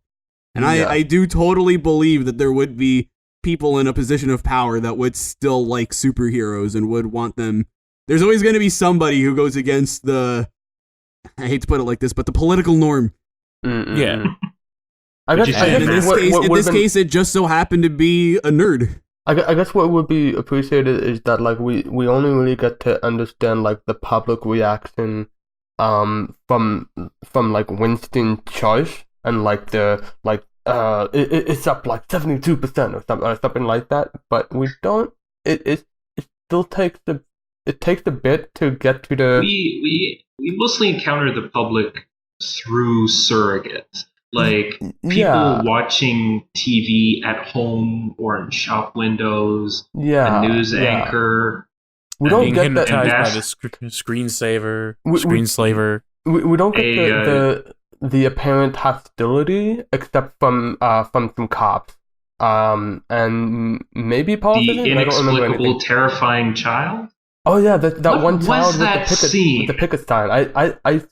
And I do totally believe that there would be people in a position of power that would still like superheroes and would want them. There's always going to be somebody who goes against I hate to put it like this, but the political norm. Mm-mm. Yeah. I guess In this case, it just so happened to be a nerd. I guess what would be appreciated is that, like, we only really get to understand, like, the public reaction from like Winston's choice, and like it's up like 72% or something like that, but we don't. It still takes a bit to get to the. We mostly encounter the public through surrogates, like people watching TV at home or in shop windows. Yeah, a news anchor. We don't being get hypnotized that by the screenslaver. We don't get the apparent hostility, except from some cops, and maybe politicians. The inexplicable, terrifying child. Oh yeah, that one child with the picket sign.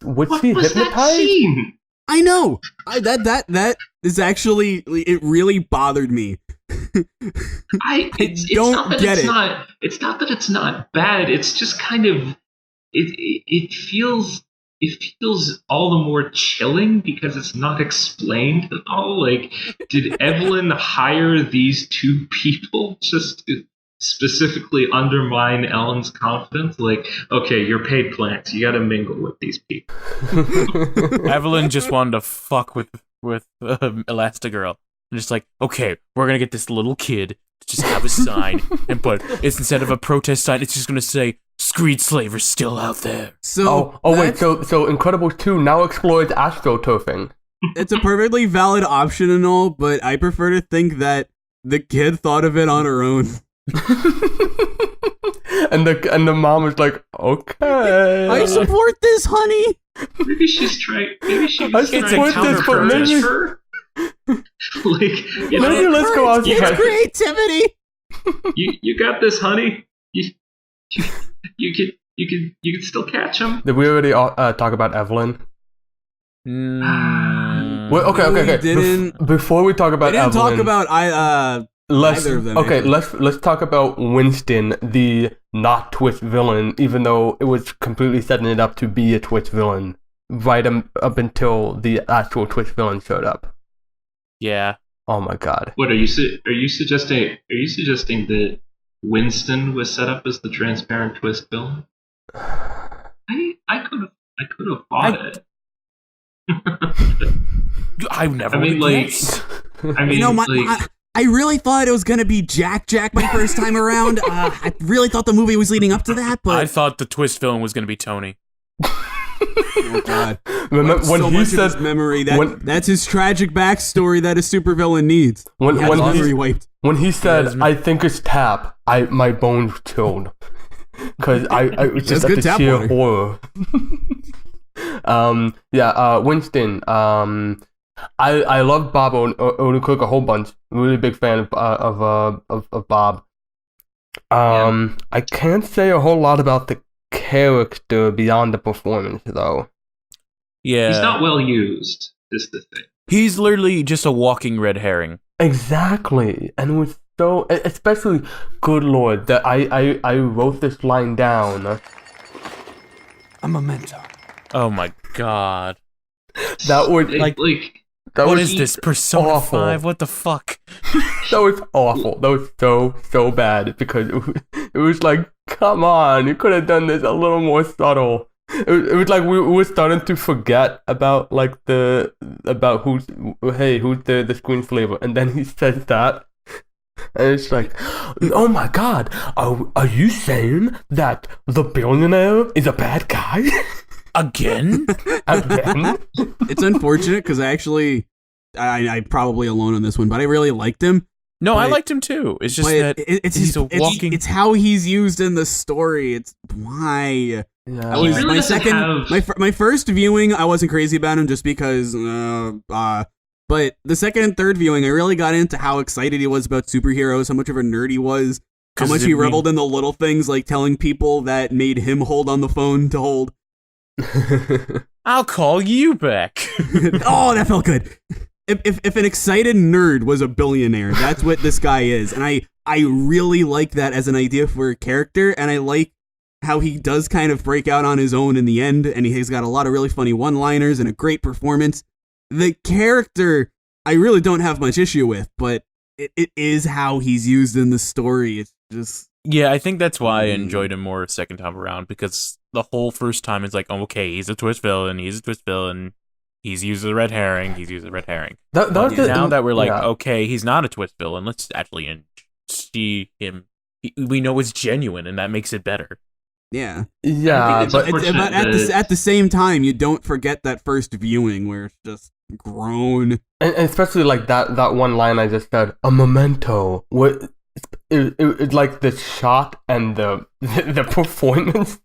Was she hypnotized? That scene? I know. That is actually, it really bothered me. It's don't not that get it's it. not. It's not that it's not bad. It's just kind of. It feels all the more chilling because it's not explained at all. Like, did Evelyn hire these two people just to specifically undermine Ellen's confidence? Like, okay, you're paid plants. You got to mingle with these people. Evelyn just wanted to fuck with Elastigirl. And just like, okay, we're gonna get this little kid to just have a sign, but it's instead of a protest sign, it's just gonna say, "Screed slavers still out there." So wait, so Incredibles 2 now explores astroturfing. it's a perfectly valid option and all, but I prefer to think that the kid thought of it on her own. and the mom was like, okay. I support this, honey. Maybe she's trying. Maybe she was I trying support to this, but maybe- encourage her. Like, you know, Maybe let's go It's outside. creativity. you got this, honey. You can still catch him. Did we already talk about Evelyn? Well, okay. We didn't. Before we talk about We didn't Evelyn, talk about either of them. Okay, actually. let's talk about Winston, the not twist villain, even though it was completely setting it up to be a twist villain right up until the actual twist villain showed up. Yeah. Oh my god. What are you suggesting? Are you suggesting that Winston was set up as the transparent twist villain? I could have bought it. I never. I mean, would like, guess. I mean, I really thought it was gonna be Jack my first time around. I really thought the movie was leading up to that, but I thought the twist villain was gonna be Tony. oh god, Remember when so he much said of his memory when- that's his tragic backstory that a supervillain needs. when He had when his memory he, wiped. when he said, Yes. "I think it's tap," my bones chilled because I was just That's at good the tap sheer water. horror. Winston. I love Bob Odenkirk a whole bunch. Really big fan of Bob. I can't say a whole lot about the character beyond the performance, though. Yeah. he's not well used. Is the thing. He's literally just a walking red herring. Exactly, and it was so, especially, good lord, that I wrote this line down. A memento. Oh my god. That was Like- that What was is this? Persona awful. 5? What the fuck? That was awful. That was so bad because it was like, come on, you could have done this a little more subtle. It was like we were starting to forget about like who's the screen flavor, and then he says that, and it's like, oh my god, are you saying that the billionaire is a bad guy Again? again? It's unfortunate because I'm probably alone on this one, but I really liked him. No, I But- liked him too. It's just But that it's he's a walking. It's how he's used in the story. It's why. Yeah. I was really my doesn't second, have- my first viewing. I wasn't crazy about him just because. But the second and third viewing, I really got into how excited he was about superheroes, how much of a nerd he was, how 'Cause much it he mean- reveled in the little things, like telling people that made him hold on the phone to hold. I'll call you back. Oh, that felt good. If an excited nerd was a billionaire, that's what this guy is, and I really like that as an idea for a character, and I like how he does kind of break out on his own in the end, and he's got a lot of really funny one-liners and a great performance. The character, I really don't have much issue with, but it is how he's used in the story. It's just Yeah, I think that's why I enjoyed him more second time around, because the whole first time it's like, oh, okay, he's a twist villain, he's used as a red herring, That But was the- now that we're like, yeah. okay, he's not a twist villain, let's actually see him. We know it's genuine, and that makes it better. yeah. Yeah, it's but unfortunate But that- at the same time, you don't forget that first viewing where it's just grown. and especially like that one line I just said, a memento. What it's like the shot and the performance.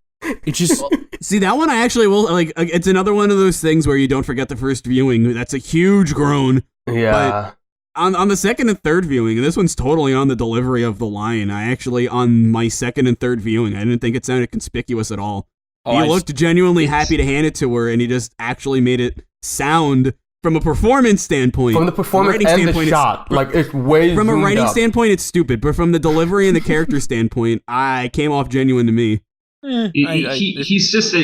It just See, that one I actually will like. It's another one of those things where you don't forget the first viewing. That's a huge groan. Yeah. On the second and third viewing, and this one's totally on the delivery of the line. I actually, on my second and third viewing, I didn't think it sounded conspicuous at all. He looked genuinely happy to hand it to her, and he just actually made it sound from a performance standpoint. From the performance writing and the standpoint, shot, it's way from a zoomed writing up. standpoint, it's stupid, but from the delivery and the character standpoint, I came off genuine to me. He's just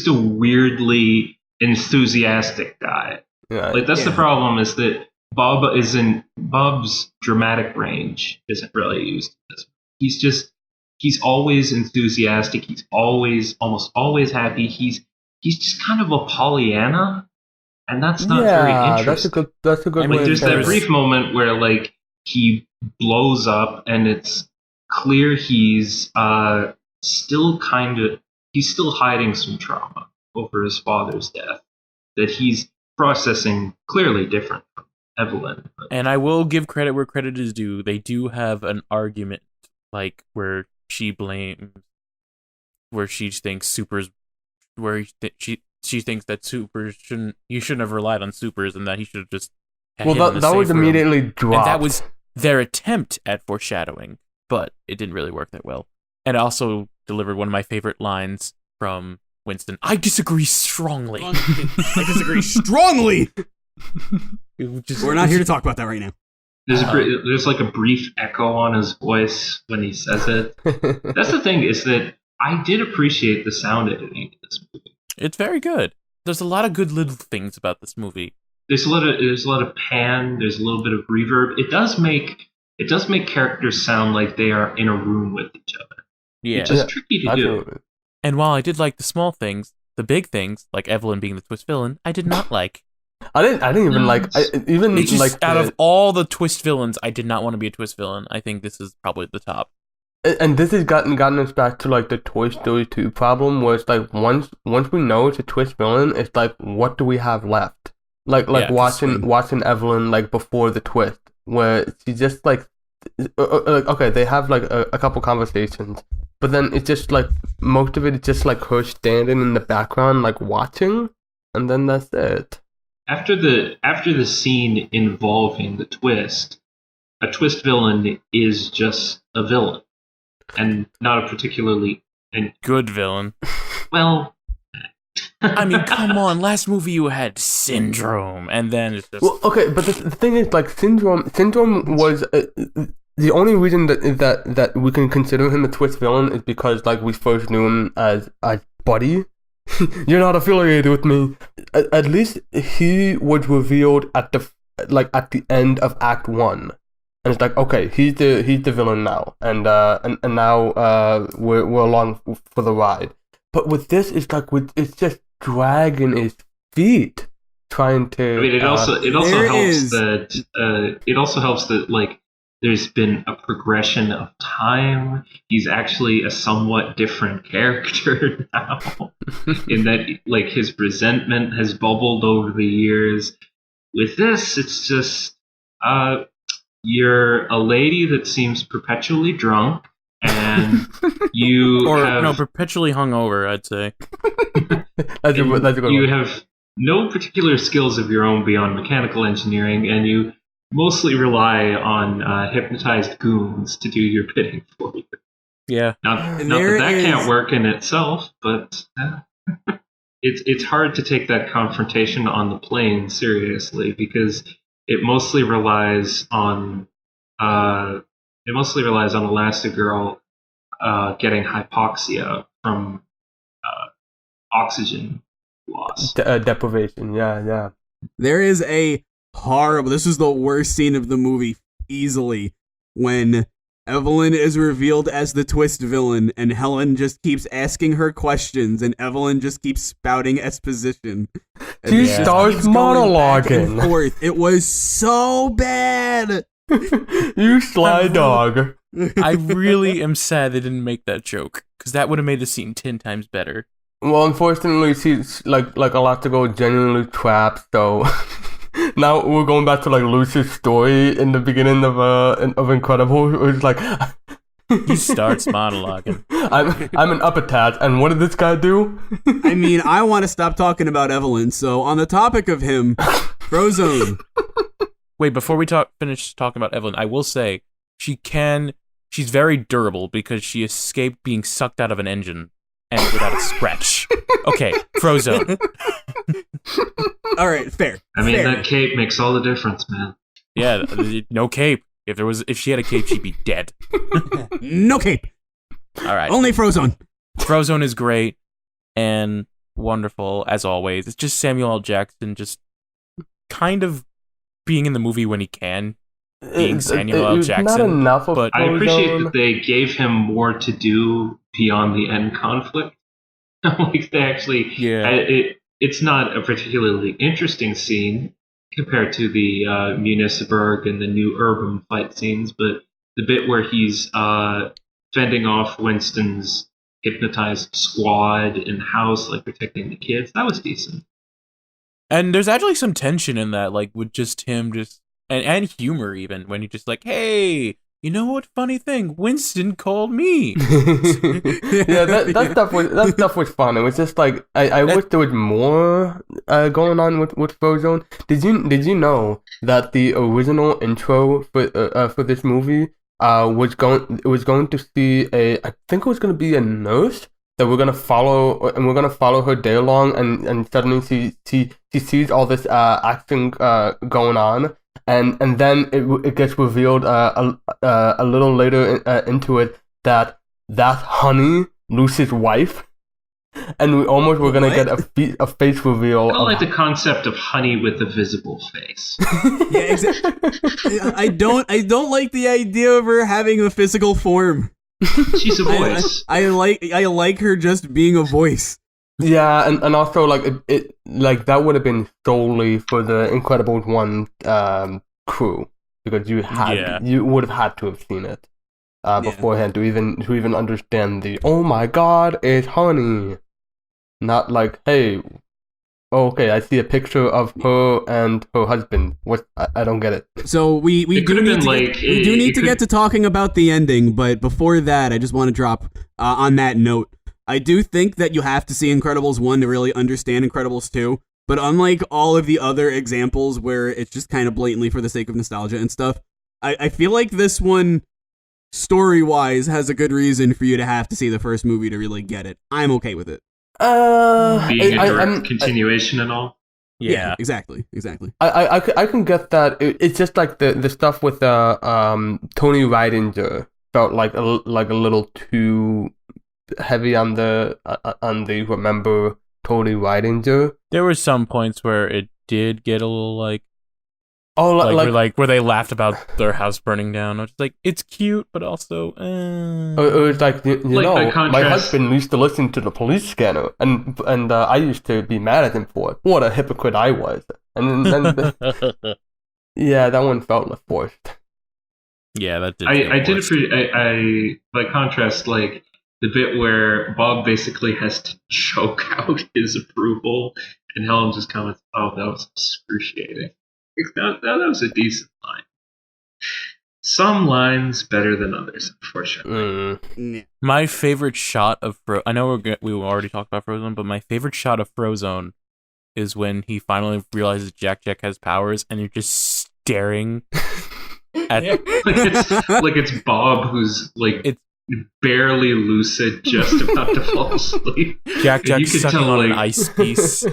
a weirdly enthusiastic guy. Yeah. Like that's the problem, is that Bob's dramatic range isn't really used in this. He's always enthusiastic. He's almost always happy. He's just kind of a Pollyanna, and that's not very interesting. That's a good way. There's that brief moment where like he blows up, and it's clear he's still hiding some trauma over his father's death that he's processing clearly different from Evelyn. And I will give credit where credit is due. They do have an argument, like where she thinks supers, she thinks that supers you shouldn't have relied on supers, and that he should have just had him in the that was safe room. immediately dropped. And that was their attempt at foreshadowing, but it didn't really work that well. And it also delivered one of my favorite lines from Winston. I disagree strongly. I disagree strongly. We're not here to talk about that right now. There's like a brief echo on his voice when he says it. That's the thing, is that I did appreciate the sound editing in this movie. It's very good. There's a lot of good little things about this movie. There's a lot of pan. There's a little bit of reverb. It does make characters sound like they are in a room with each other. Yeah, which is tricky to do. And while I did like the small things, the big things, like Evelyn being the twist villain, I did not like. I didn't even like. Out of all the twist villains, I did not want to be a twist villain. I think this is probably the top. And this has gotten us back to like the Toy Story 2 problem, where it's like once we know it's a twist villain, it's like, what do we have left? Like watching Evelyn like before the twist, where she just like okay, they have like a couple conversations, but then it's just like most of it is just like her standing in the background like watching, and then that's it. After the scene involving the twist, a twist villain is just a villain, and not a particularly good villain. Well, I mean, come on. Last movie you had Syndrome, and then it's just... Well, okay, but the thing is, like, Syndrome was... the only reason that we can consider him a twist villain is because, like, we first knew him as Buddy. You're not affiliated with me. At least he was revealed at the end of Act 1. And it's like, okay, he's the villain now. And now we're along for the ride. But with this, it's like it's just dragging his feet, trying to. I mean, it also helps that like there's been a progression of time. He's actually a somewhat different character now, in that like his resentment has bubbled over the years. With this, it's just you're a lady that seems perpetually drunk. And perpetually hungover, I'd say. That's a good one. You have no particular skills of your own beyond mechanical engineering, and you mostly rely on hypnotized goons to do your bidding for you. Yeah. Not that can't work in itself, but it's hard to take that confrontation on the plane seriously, because it mostly relies on Elastigirl getting hypoxia from oxygen loss. Deprivation, yeah. There is a horrible... This is the worst scene of the movie, easily, when Evelyn is revealed as the twist villain, and Helen just keeps asking her questions, and Evelyn just keeps spouting exposition. She starts monologuing. Forth. It was so bad! You sly dog. I really am sad they didn't make that joke, because that would have made the scene 10 times better. Well, unfortunately, she's like Elastigirl genuinely trapped, so now we're going back to like Lucy's story in the beginning of Incredible. It's like he starts monologuing. I'm an uppertat, and what did this guy do? I mean, I want to stop talking about Evelyn, so on the topic of him, Frozone. Wait, before we finish talking about Evelyn, I will say she's very durable because she escaped being sucked out of an engine and without a scratch. Okay, Frozone. All right, fair. I mean, fair. that cape makes all the difference, man. Yeah, no cape. If she had a cape, she'd be dead. No cape. All right. Only Frozone. Frozone is great and wonderful as always. It's just Samuel L. Jackson just kind of being in the movie when he can. Being Samuel L. Jackson. Not enough of but I appreciate Frozone. that they gave him more to do beyond the end conflict. Like they actually, it's not a particularly interesting scene compared to the Municipburg and the New Urban fight scenes, but the bit where he's fending off Winston's hypnotized squad in the house, like protecting the kids, that was decent. And there's actually some tension in that, like with just him and humor even, when he's just like, hey, you know what funny thing? Winston called me. Yeah, that stuff was fun. It was just like I wish there was more going on with Frozone. Did you know that the original intro for this movie was going to see I think it was going to be a nurse that we're gonna follow, and we're gonna follow her day long, and suddenly she sees all this action going on. And then it gets revealed a little later into it that that's Honey, Lucy's wife, and we almost were gonna get a face reveal. I don't like the concept of Honey with a visible face. Yeah, exactly. I don't like the idea of her having a physical form. She's a voice. I like her just being a voice. Yeah, and also like it like that would have been solely for the Incredibles 1 crew, because you would have had to have seen it beforehand to even understand the oh my god, it's Honey. Not like, hey, okay, I see a picture of her and her husband. What? I don't get it. So we do need to get to talking about the ending, but before that, I just want to drop on that note. I do think that you have to see Incredibles 1 to really understand Incredibles 2, but unlike all of the other examples where it's just kind of blatantly for the sake of nostalgia and stuff, I feel like this one, story-wise, has a good reason for you to have to see the first movie to really get it. I'm okay with it. Being a direct continuation and all? Yeah, exactly. I can get that. It's just like the stuff with Tony Reidinger felt like a little too heavy on the remember Tony Reidinger. There were some points where it did get a little like where they laughed about their house burning down. I was like, it's cute, but also it was like you know, my husband used to listen to the police scanner, and I used to be mad at him for it. What a hypocrite I was. And then yeah, that one felt forced. Yeah, that did. I did appreciate. I by contrast, like the bit where Bob basically has to choke out his approval, and Helen just comments, "Oh, that was excruciating." That was a decent line. Some lines better than others, unfortunately. My favorite shot of I know we already talked about Frozone, but my favorite shot of Frozone is when he finally realizes Jack has powers, and you're just staring at like it's Bob who's like barely lucid, just about to fall asleep. Jack sucking on an ice piece,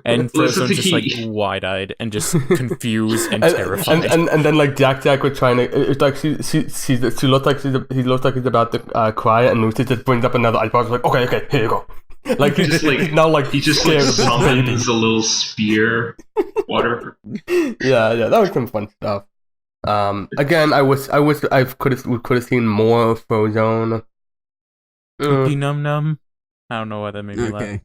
and Frozone's just like wide-eyed and just confused and terrified. And then like Jack was trying to. It's like she looks like he looks like he's about to cry, and Lucy just brings up another ice box. Like okay, here you go. Like he just summons a little spear, water. Yeah, that was some fun stuff. Again, I wish we could have seen more of Frozone. Num num. I don't know why that made me laugh.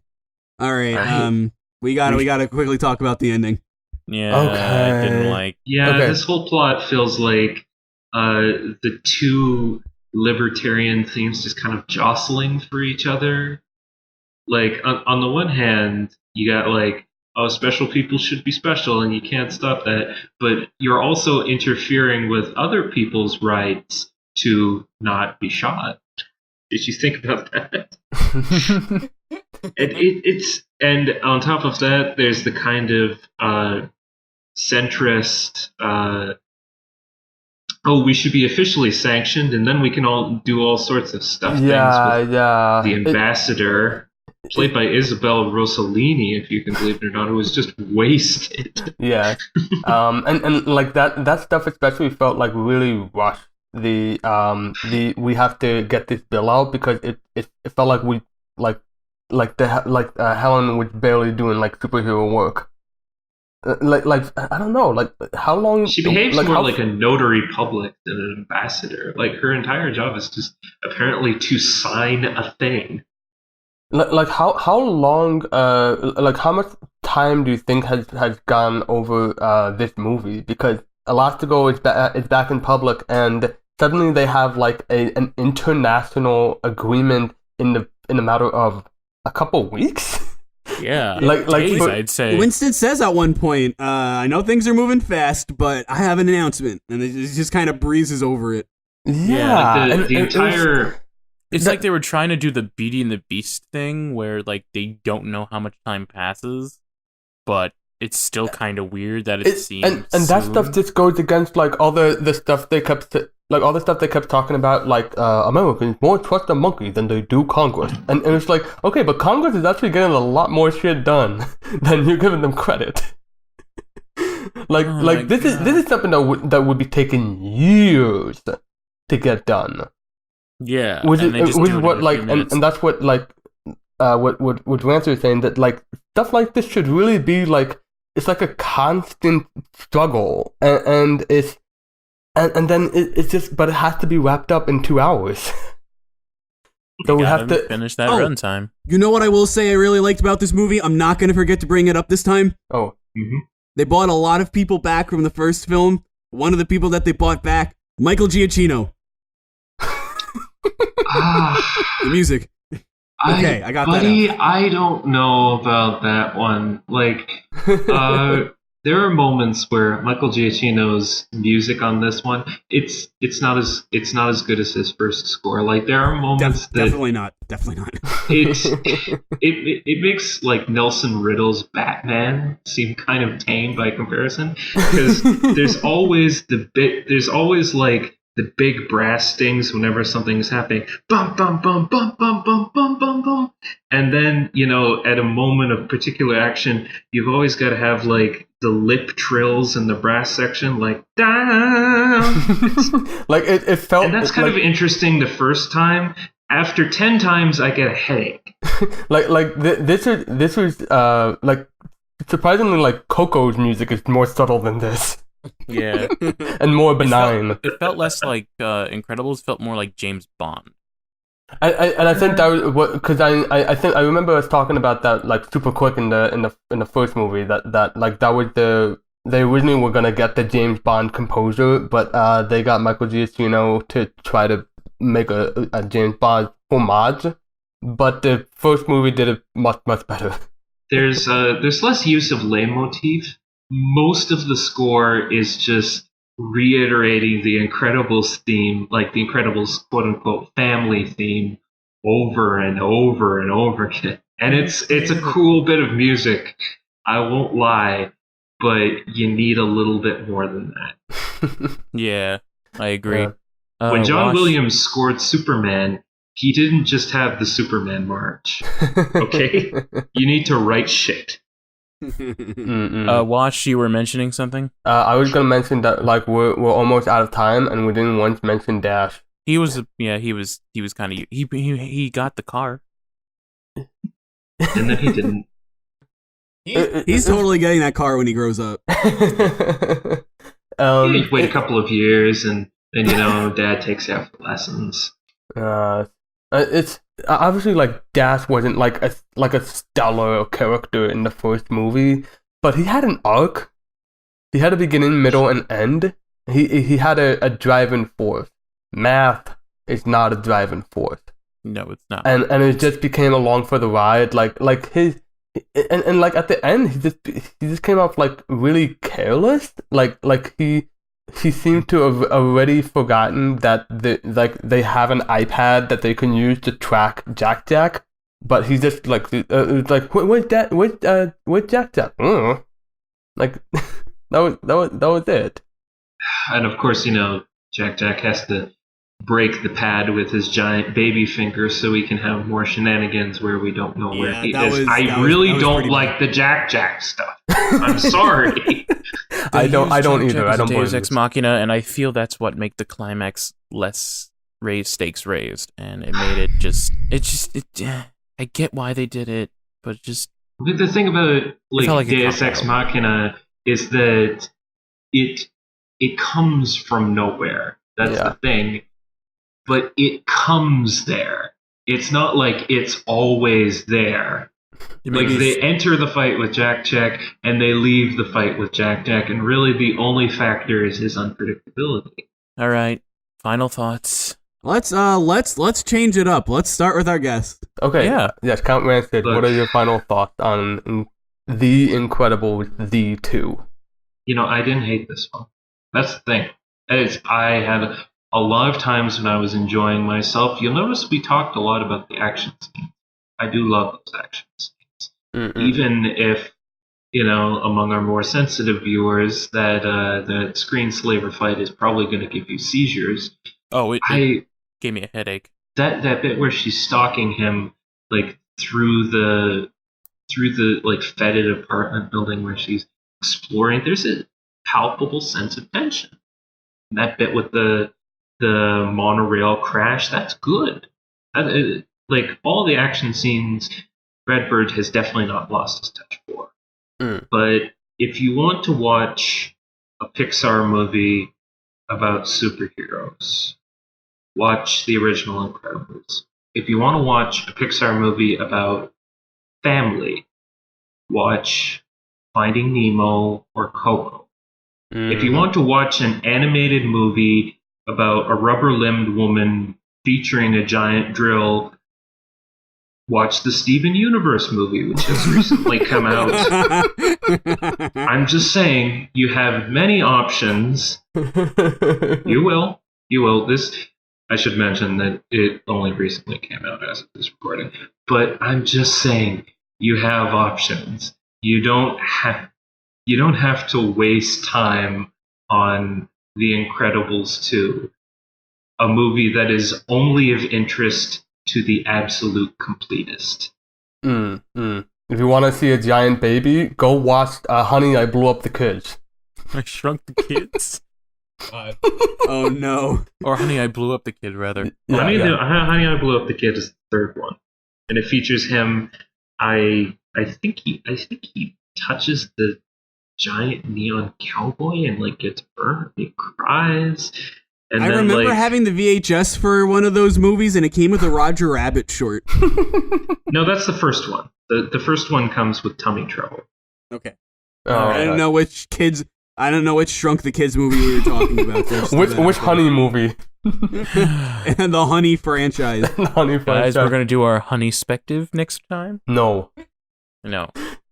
All right. We gotta quickly talk about the ending. Yeah. Okay. I didn't like. Yeah, this whole plot feels like the two libertarian themes just kind of jostling for each other. Like on the one hand, you got like, oh, special people should be special, and you can't stop that. But you're also interfering with other people's rights to not be shot. Did you think about that? And on top of that, there's the kind of centrist. We should be officially sanctioned, and then we can all do all sorts of stuff. Yeah. The ambassador. played by Isabel Rossellini, if you can believe it or not, who was just wasted. Yeah. And like that stuff especially felt like really rushed. The we have to get this bill out because it felt like we Helen was barely doing like superhero work. Like I don't know, like how long She behaves like, more how, like a notary public than an ambassador. Like her entire job is just apparently to sign a thing. like how long like how much time do you think has gone over this movie? Because Elastigirl is back in public, and suddenly they have like an international agreement in a matter of a couple weeks. Yeah, like days, for, I'd say. Winston says at one point, I know things are moving fast, but I have an announcement. And it just kind of breezes over it. yeah, Like the entire... It's like they were trying to do the Beauty and the Beast thing, where like they don't know how much time passes, but it's still kind of weird that it seems. And that stuff just goes against like all the stuff they kept talking about, like Americans more trust a monkey than they do Congress, and it's like, okay, but Congress is actually getting a lot more shit done than you're giving them credit. This is something that would be taking years to get done. Yeah, Which and they just do it in what a like few minutes. and that's what like what Rancer is saying, that like stuff like this should really be like, it's like a constant struggle, and it's and then it's just, but it has to be wrapped up in 2 hours. So we have to finish that runtime. You know what I will say I really liked about this movie? I'm not going to forget to bring it up this time. Oh, They bought a lot of people back from the first film. One of the people that they bought back, Michael Giacchino. The music. Okay, I got buddy, that out. I don't know about that one. Like, there are moments where Michael Giacchino's music on this one, it's not as good as his first score. Like, there are moments that Definitely not. it makes like Nelson Riddle's Batman seem kind of tame by comparison, because there's always like the big brass stings whenever something's happening. Bum, bum, bum, bum, bum, bum, bum, bum, bum. And then, at a moment of particular action, you've always got to have, like, the lip trills in the brass section, like, down. like it felt. And that's kind of interesting the first time. After 10 times, I get a headache. This was like, surprisingly, like Coco's music is more subtle than this. Yeah. And more benign. It felt less like Incredibles, felt more like James Bond. I think that was because I think I remember us talking about that like super quick in the first movie, that was they originally were gonna get the James Bond composer, but they got Michael Giacchino to try to make a James Bond homage, but the first movie did it much better. There's less use of leitmotif. Most of the score is just reiterating the Incredibles theme, like the Incredibles quote-unquote family theme, over and over and over again. And it's a cool bit of music, I won't lie, but you need a little bit more than that. Yeah, I agree. Yeah. When John Williams scored Superman, he didn't just have the Superman march, okay? You need to write shit. Wash, you were mentioning something? I was gonna mention that like we're almost out of time, and we didn't once mention Dash. He was kind of he got the car, and then he didn't. He's totally getting that car when he grows up. You wait a couple of years, and then Dad takes you out for lessons. It's obviously like Dash wasn't like a stellar character in the first movie, but he had an arc. He had a beginning, middle, and end. He had a driving force. Math is not a driving force. No, it's not. And it just became along for the ride. Like his and like at the end, he just came off like really careless. Like he seemed to have already forgotten that they have an iPad that they can use to track Jack, but he just like where's Jack? Like that was it. And of course, Jack has to break the pad with his giant baby finger so he can have more shenanigans where we don't know where he is. I really don't like the Jack stuff. I'm sorry. I don't either. I don't Deus blame Ex you. Machina, and I feel that's what made the climax less stakes raised, and it made it I get why they did it, but just The thing about like Deus Ex Machina is that it comes from nowhere. That's the thing. But it comes there. It's not like it's always there. Like they enter the fight with Jack and they leave the fight with Jack, and really the only factor is his unpredictability. All right, final thoughts. Let's change it up. Let's start with our guest. Okay. Yeah. Yes, CountRancid, what are your final thoughts on The Incredibles, The 2? I didn't hate this one. That's the thing. I had a lot of times when I was enjoying myself. You'll notice we talked a lot about the action scenes. I do love those action scenes. Even if, among our more sensitive viewers, that the screenslaver fight is probably going to give you seizures. Oh, it gave me a headache. That bit where she's stalking him, like through the like fetid apartment building where she's exploring, there's a palpable sense of tension. And that bit with the monorail crash, that's good. Like all the action scenes, Redbird has definitely not lost his touch for. But if you want to watch a Pixar movie about superheroes, watch the original Incredibles. If you want to watch a Pixar movie about family, watch Finding Nemo or Coco. If you want to watch an animated movie about a rubber-limbed woman featuring a giant drill, watch the Steven Universe movie, which has recently come out. I'm just saying, you have many options. You will. I should mention that it only recently came out as of this recording. But I'm just saying, you have options. You don't have to waste time on The Incredibles 2, a movie that is only of interest to the absolute completist. If you want to see a giant baby, go watch Honey, I Blew Up the Kids. I Shrunk the Kids? Oh no. Or Honey, I Blew Up the Kid, rather. Honey, I Blew Up the Kid is the third one. And it features him. I think he touches the giant neon cowboy and like gets burned. He cries. And I then, remember having the VHS for one of those movies, and it came with a Roger Rabbit short. No, that's the first one. The first one comes with tummy trouble. Okay. Oh, I don't know which Shrunk the Kids movie we were talking about. Which Honey movie? And the Honey franchise. Guys, we're going to do our Honey-spective next time? No. No.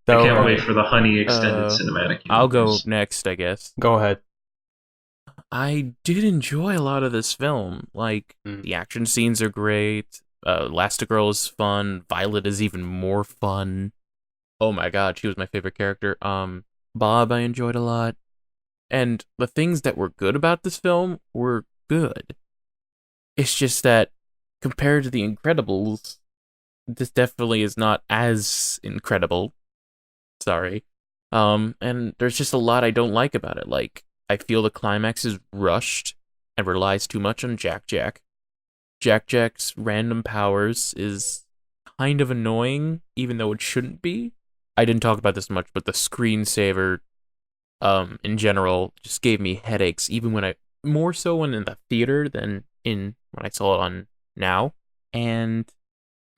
I can't wait for the Honey extended cinematic universe. I'll go next, I guess. Go ahead. I did enjoy a lot of this film. Like, the action scenes are great. Elastigirl is fun. Violet is even more fun. Oh my god, she was my favorite character. Bob I enjoyed a lot. And the things that were good about this film were good. It's just that, compared to The Incredibles, this definitely is not as incredible. Sorry. And there's just a lot I don't like about it. Like, I feel the climax is rushed and relies too much on Jack. Jack's random powers is kind of annoying, even though it shouldn't be. I didn't talk about this much, but the screensaver, in general, just gave me headaches, even more so when in the theater than when I saw it on now. And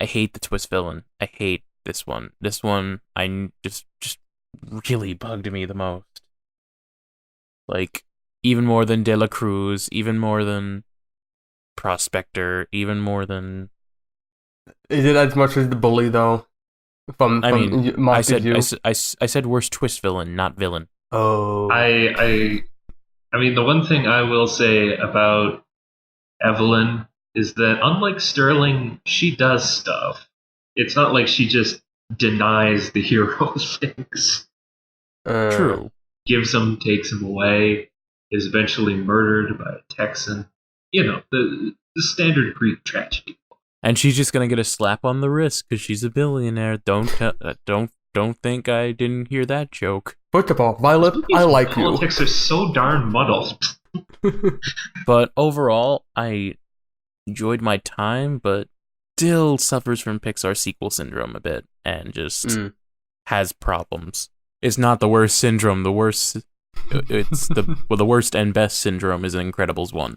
I hate the twist villain. I hate this one. This one, I just really bugged me the most. Like, even more than De La Cruz, even more than Prospector, even more than... Is it as much as the bully, though? I said worst twist villain, not villain. Oh. I mean, the one thing I will say about Evelyn is that, unlike Sterling, she does stuff. It's not like she just denies the hero's things. True. Gives him, takes him away, is eventually murdered by a Texan. the standard Greek tragedy. And she's just gonna get a slap on the wrist because she's a billionaire. Don't think I didn't hear that joke. First of all, Violet, I like you. Politics are so darn muddled. But overall, I enjoyed my time, but still suffers from Pixar sequel syndrome a bit, and just has problems. It's not the worst syndrome. The worst, it's the worst and best syndrome is Incredibles 1.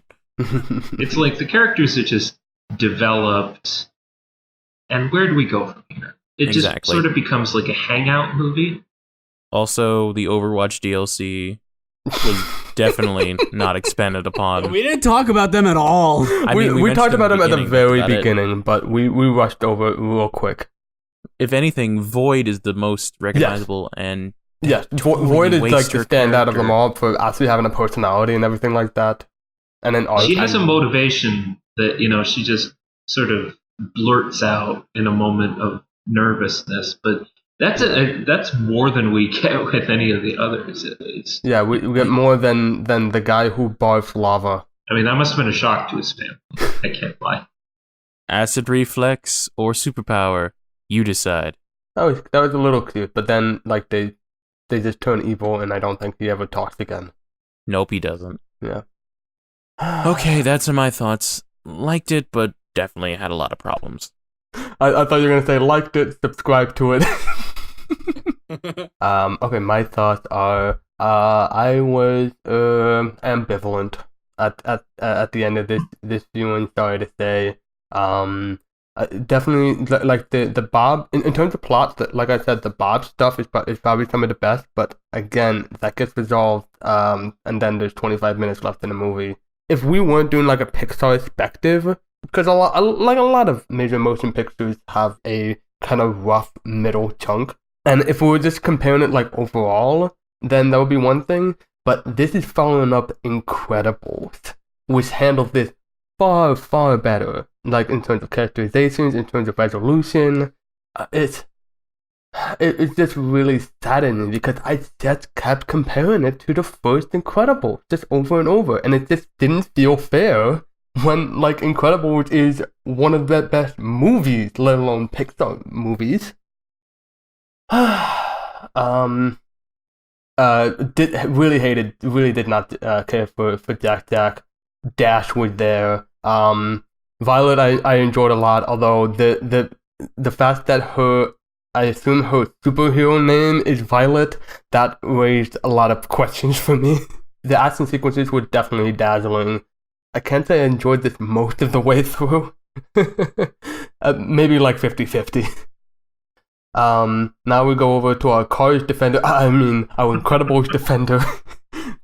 It's like the characters are just developed, and where do we go from here? It just sort of becomes like a hangout movie. Also, the Overwatch DLC was definitely not expanded upon. We didn't talk about them at all. We talked about them at the very beginning, but we rushed over it real quick. If anything, Void is the most recognizable and Void is like the stand out of them all for actually having a personality and everything like that. And then she has a motivation that she just sort of blurts out in a moment of nervousness, but that's more than we get with any of the others, at least. Yeah, we get more than the guy who barfs lava. I mean, that must have been a shock to his family. I can't lie. Acid reflex or superpower, you decide. That was a little cute, but then like they just turn evil, and I don't think he ever talks again. Nope, he doesn't. Yeah. Okay, that's my thoughts. Liked it, but definitely had a lot of problems. I thought you were gonna say liked it, subscribe to it. Okay, my thoughts are I was ambivalent at the end of this viewing. Sorry to say, definitely like the Bob in terms of plots. That, like I said, the Bob stuff is probably some of the best. But again, that gets resolved. And then there's 25 minutes left in the movie. If we weren't doing like a Pixarspective, because a lot of major motion pictures have a kind of rough middle chunk, and if we were just comparing it like overall, then that would be one thing. But this is following up Incredibles, which handled this far, far better. Like in terms of characterizations, in terms of resolution, it's just really saddening because I just kept comparing it to the first Incredibles just over and over, and it just didn't feel fair when like Incredibles is one of the best movies, let alone Pixar movies. Really did not care for Jack. Dash was there. Violet I enjoyed a lot, although the fact that I assume her superhero name is Violet, that raised a lot of questions for me. The action sequences were definitely dazzling. I can't say I enjoyed this most of the way through. Maybe like 50-50. Now we go over to our Cars defender. Our Incredibles defender,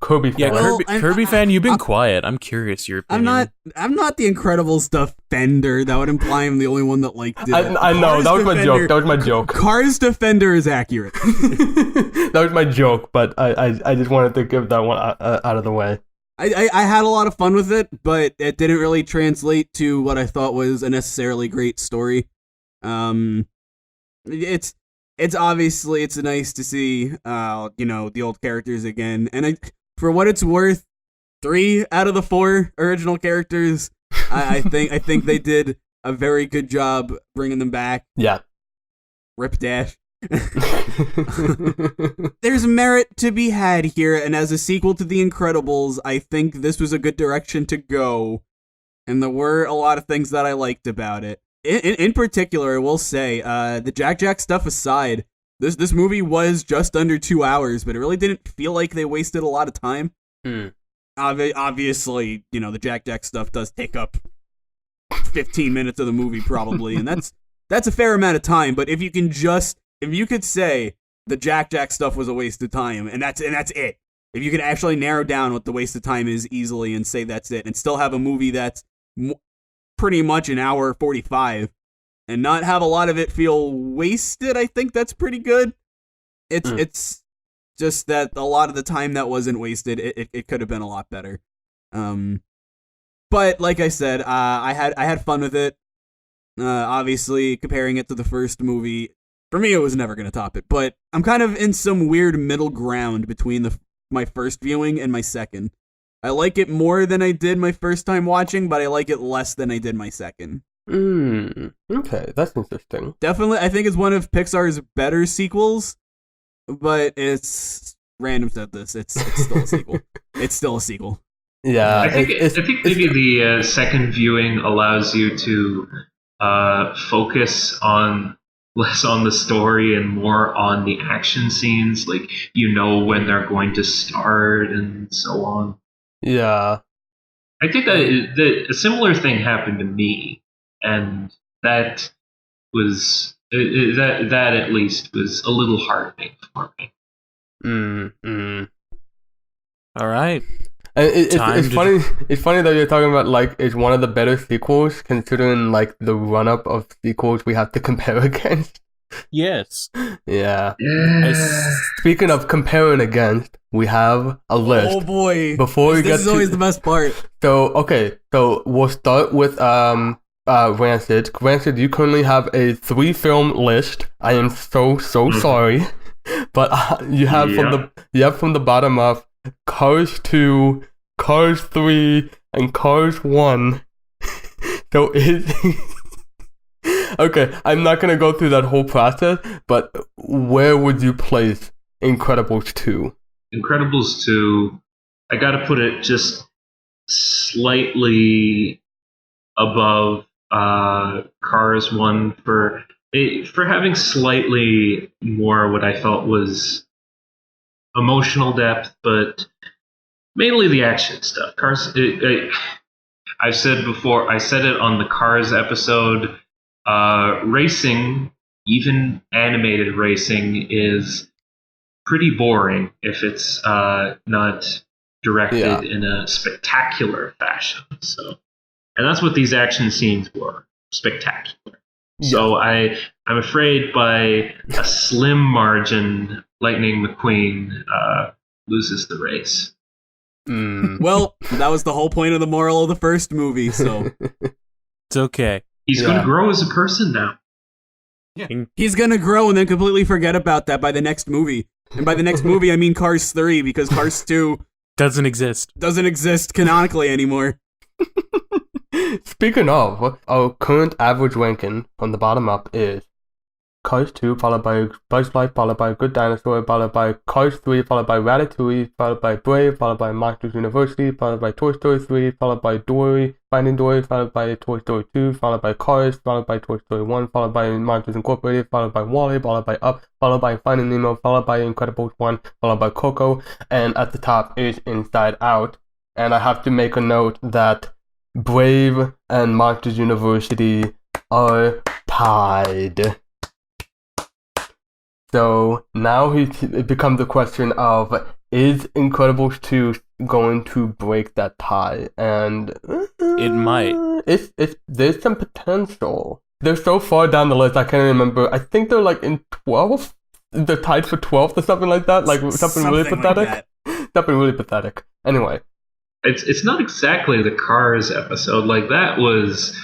Kirby fan. Yeah, Kirby fan, you've been quiet. I'm curious your opinion. I'm not the Incredibles defender. That would imply I'm the only one that liked it. I know, that was my joke. Cars defender is accurate. That was my joke, but I just wanted to give that one out of the way. I had a lot of fun with it, but it didn't really translate to what I thought was a necessarily great story. It's obviously it's nice to see the old characters again, and for what it's worth, 3 out of the 4 original characters, I think they did a very good job bringing them back. Yeah. Rip Dash. There's merit to be had here, and as a sequel to The Incredibles, I think this was a good direction to go, and there were a lot of things that I liked about it. In particular, I will say, the Jack stuff aside, this movie was just under 2 hours, but it really didn't feel like they wasted a lot of time. Obviously, the Jack stuff does take up 15 minutes of the movie probably, and that's a fair amount of time. But if you could say the Jack stuff was a waste of time, and that's it. If you could actually narrow down what the waste of time is easily and say that's it, and still have a movie that's pretty much an hour 45 and not have a lot of it feel wasted, I think that's pretty good. It's just that a lot of the time that wasn't wasted, it could have been a lot better. But like I said, I had fun with it. Obviously, comparing it to the first movie, for me, it was never going to top it. But I'm kind of in some weird middle ground between my first viewing and my second. I like it more than I did my first time watching, but I like it less than I did my second. Okay, that's interesting. Definitely, I think it's one of Pixar's better sequels, but it's... Random said this. It's still a sequel. It's still a sequel. Yeah, I think maybe the second viewing allows you to focus on less on the story and more on the action scenes. Like, you know when they're going to start and so on. Yeah. I think that a similar thing happened to me, and that was that at least was a little heartening for me. All right. It's funny. It's funny that you're talking about like it's one of the better sequels, considering like the run up of sequels we have to compare against. Yes. Yeah. Yeah. Speaking of comparing against, we have a list. Oh boy! Before we get this is always the best part. So we'll start with Rancid. Rancid, you currently have a 3-film list. I am so sorry, but you have from the bottom up Cars 2, Cars 3, and Cars 1. So okay, I'm not gonna go through that whole process, but where would you place Incredibles 2? Incredibles 2, I gotta put it just slightly above Cars 1 for having slightly more what I felt was emotional depth, but mainly the action stuff. Cars, I've said before, I said it on the Cars episode, racing, even animated racing, is pretty boring if it's not directed in a spectacular fashion. So, and that's what these action scenes were, spectacular. Yeah. So I'm afraid by a slim margin, Lightning McQueen loses the race. Well, that was the whole point of the moral of the first movie, so... It's okay. He's going to grow as a person now. Yeah. He's going to grow and then completely forget about that by the next movie. And by the next movie, I mean Cars 3, because Cars 2... Doesn't exist canonically anymore. Speaking of, our current average ranking from the bottom up is Cars 2, followed by Buzz Life, followed by Good Dinosaur, followed by Cars 3, followed by Ratatouille, followed by Brave, followed by Monsters University, followed by Toy Story 3, followed by Dory, Finding Dory, followed by Toy Story 2, followed by Cars, followed by Toy Story 1, followed by Monsters Incorporated, followed by WALL-E, followed by Up, followed by Finding Nemo, followed by Incredibles 1, followed by Coco, and at the top is Inside Out. And I have to make a note that Brave and Monsters University are tied. So now it becomes a question of, is Incredibles 2 going to break that tie? And it might. There's some potential. They're so far down the list, I can't remember. I think they're like in 12th. They're tied for 12th or something like that. Like something really pathetic. Like something really pathetic. Anyway. It's not exactly the Cars episode. Like that was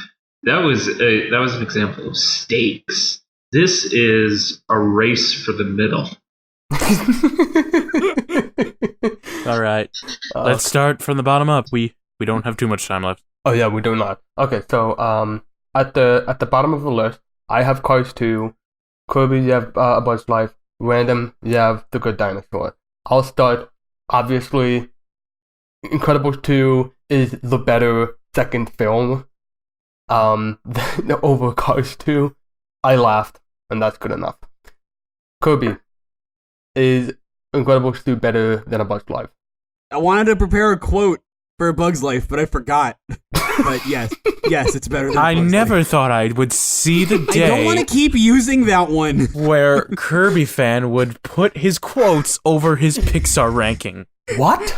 an example of stakes. This is a race for the middle. All right, let's start from the bottom up. We don't have too much time left. Oh yeah, we do not. Okay, so at the bottom of the list, I have Cars 2. Kirby, you have A Bug's Life. Random, you have The Good Dinosaur. I'll start. Obviously, Incredibles 2 is the better second film. Over Cars 2. I laughed, and that's good enough. Kirby, is Incredibles 2 better than A Bug's Life? I wanted to prepare a quote for A Bug's Life, but I forgot. But yes, it's better than I never thought I would see the day. I don't want to keep using that one. Where KirbyFan would put his quotes over his Pixar ranking. What?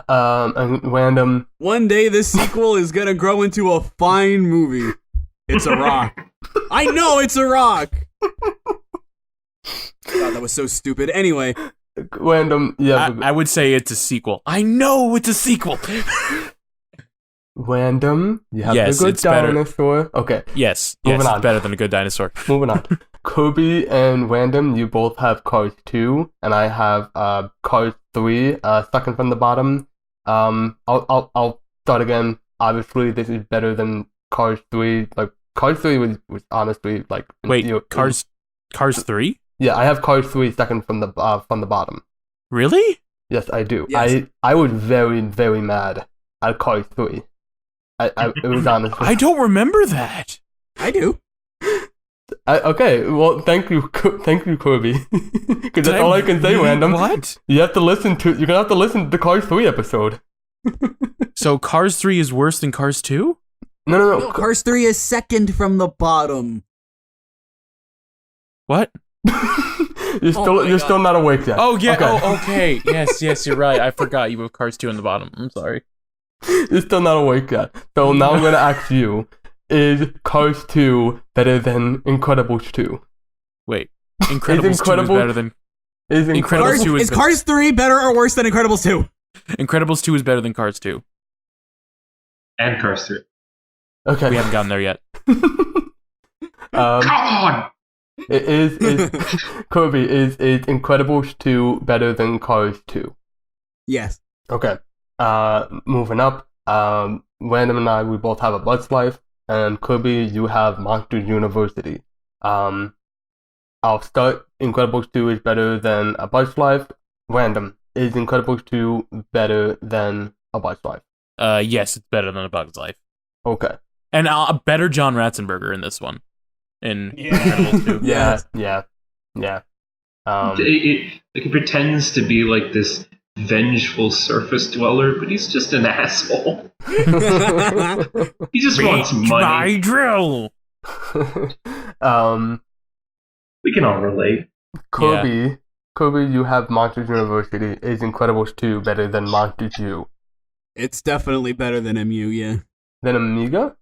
And Random. One day this sequel is gonna grow into a fine movie. It's a rock. I know it's a rock. God, that was so stupid. Anyway, Random. Yeah, I would say it's a sequel. I know it's a sequel. Random. You have The Good Dinosaur. Better. Okay. Yes, it's better than A Good Dinosaur. Moving on. Kirby and Random, you both have Cars 2, and I have Cars 3, second from the bottom. I'll start again. Obviously, this is better than Cars 3. Like, Cars 3 was honestly, like... Wait, Cars 3? Yeah, I have Cars 3 second from the bottom. Really? Yes, I do. Yes. I was very, very mad at Cars 3. It was honestly... I don't remember that. I do. Okay, well, thank you, Kirby. Because that's all I can say, Random. What? You're gonna have to listen to the Cars 3 episode. So Cars 3 is worse than Cars 2? No. Cars 3 is second from the bottom. What? You're still not awake yet. Oh, yeah. Okay. Oh, okay. Yes, you're right. I forgot you have Cars 2 on the bottom. I'm sorry. You're still not awake yet. So now I'm gonna ask you, is Cars 2 better than Incredibles 2? Wait. Incredibles 2 is better than... Incredibles 2 is Cars 3 better or worse than Incredibles 2? Incredibles 2 is better than Cars 2. And Cars 3. Okay. We haven't gotten there yet. Come on! Is Kirby, is Incredibles 2 better than Cars 2? Yes. Okay. Moving up. Random and I, we both have A Bug's Life, and Kirby, you have Monsters University. I'll start. Incredibles 2 is better than A Bug's Life. Random, is Incredibles 2 better than A Bug's Life? Yes, it's better than A Bug's Life. Okay. And a better John Ratzenberger in this one. In Incredibles 2. Yeah. It pretends to be like this vengeful surface dweller, but he's just an asshole. He just wants money. My drill. We can all relate. Kirby, you have Monsters University. Is Incredibles 2 better than Monsters U? It's definitely better than MU, yeah. Than Amiga?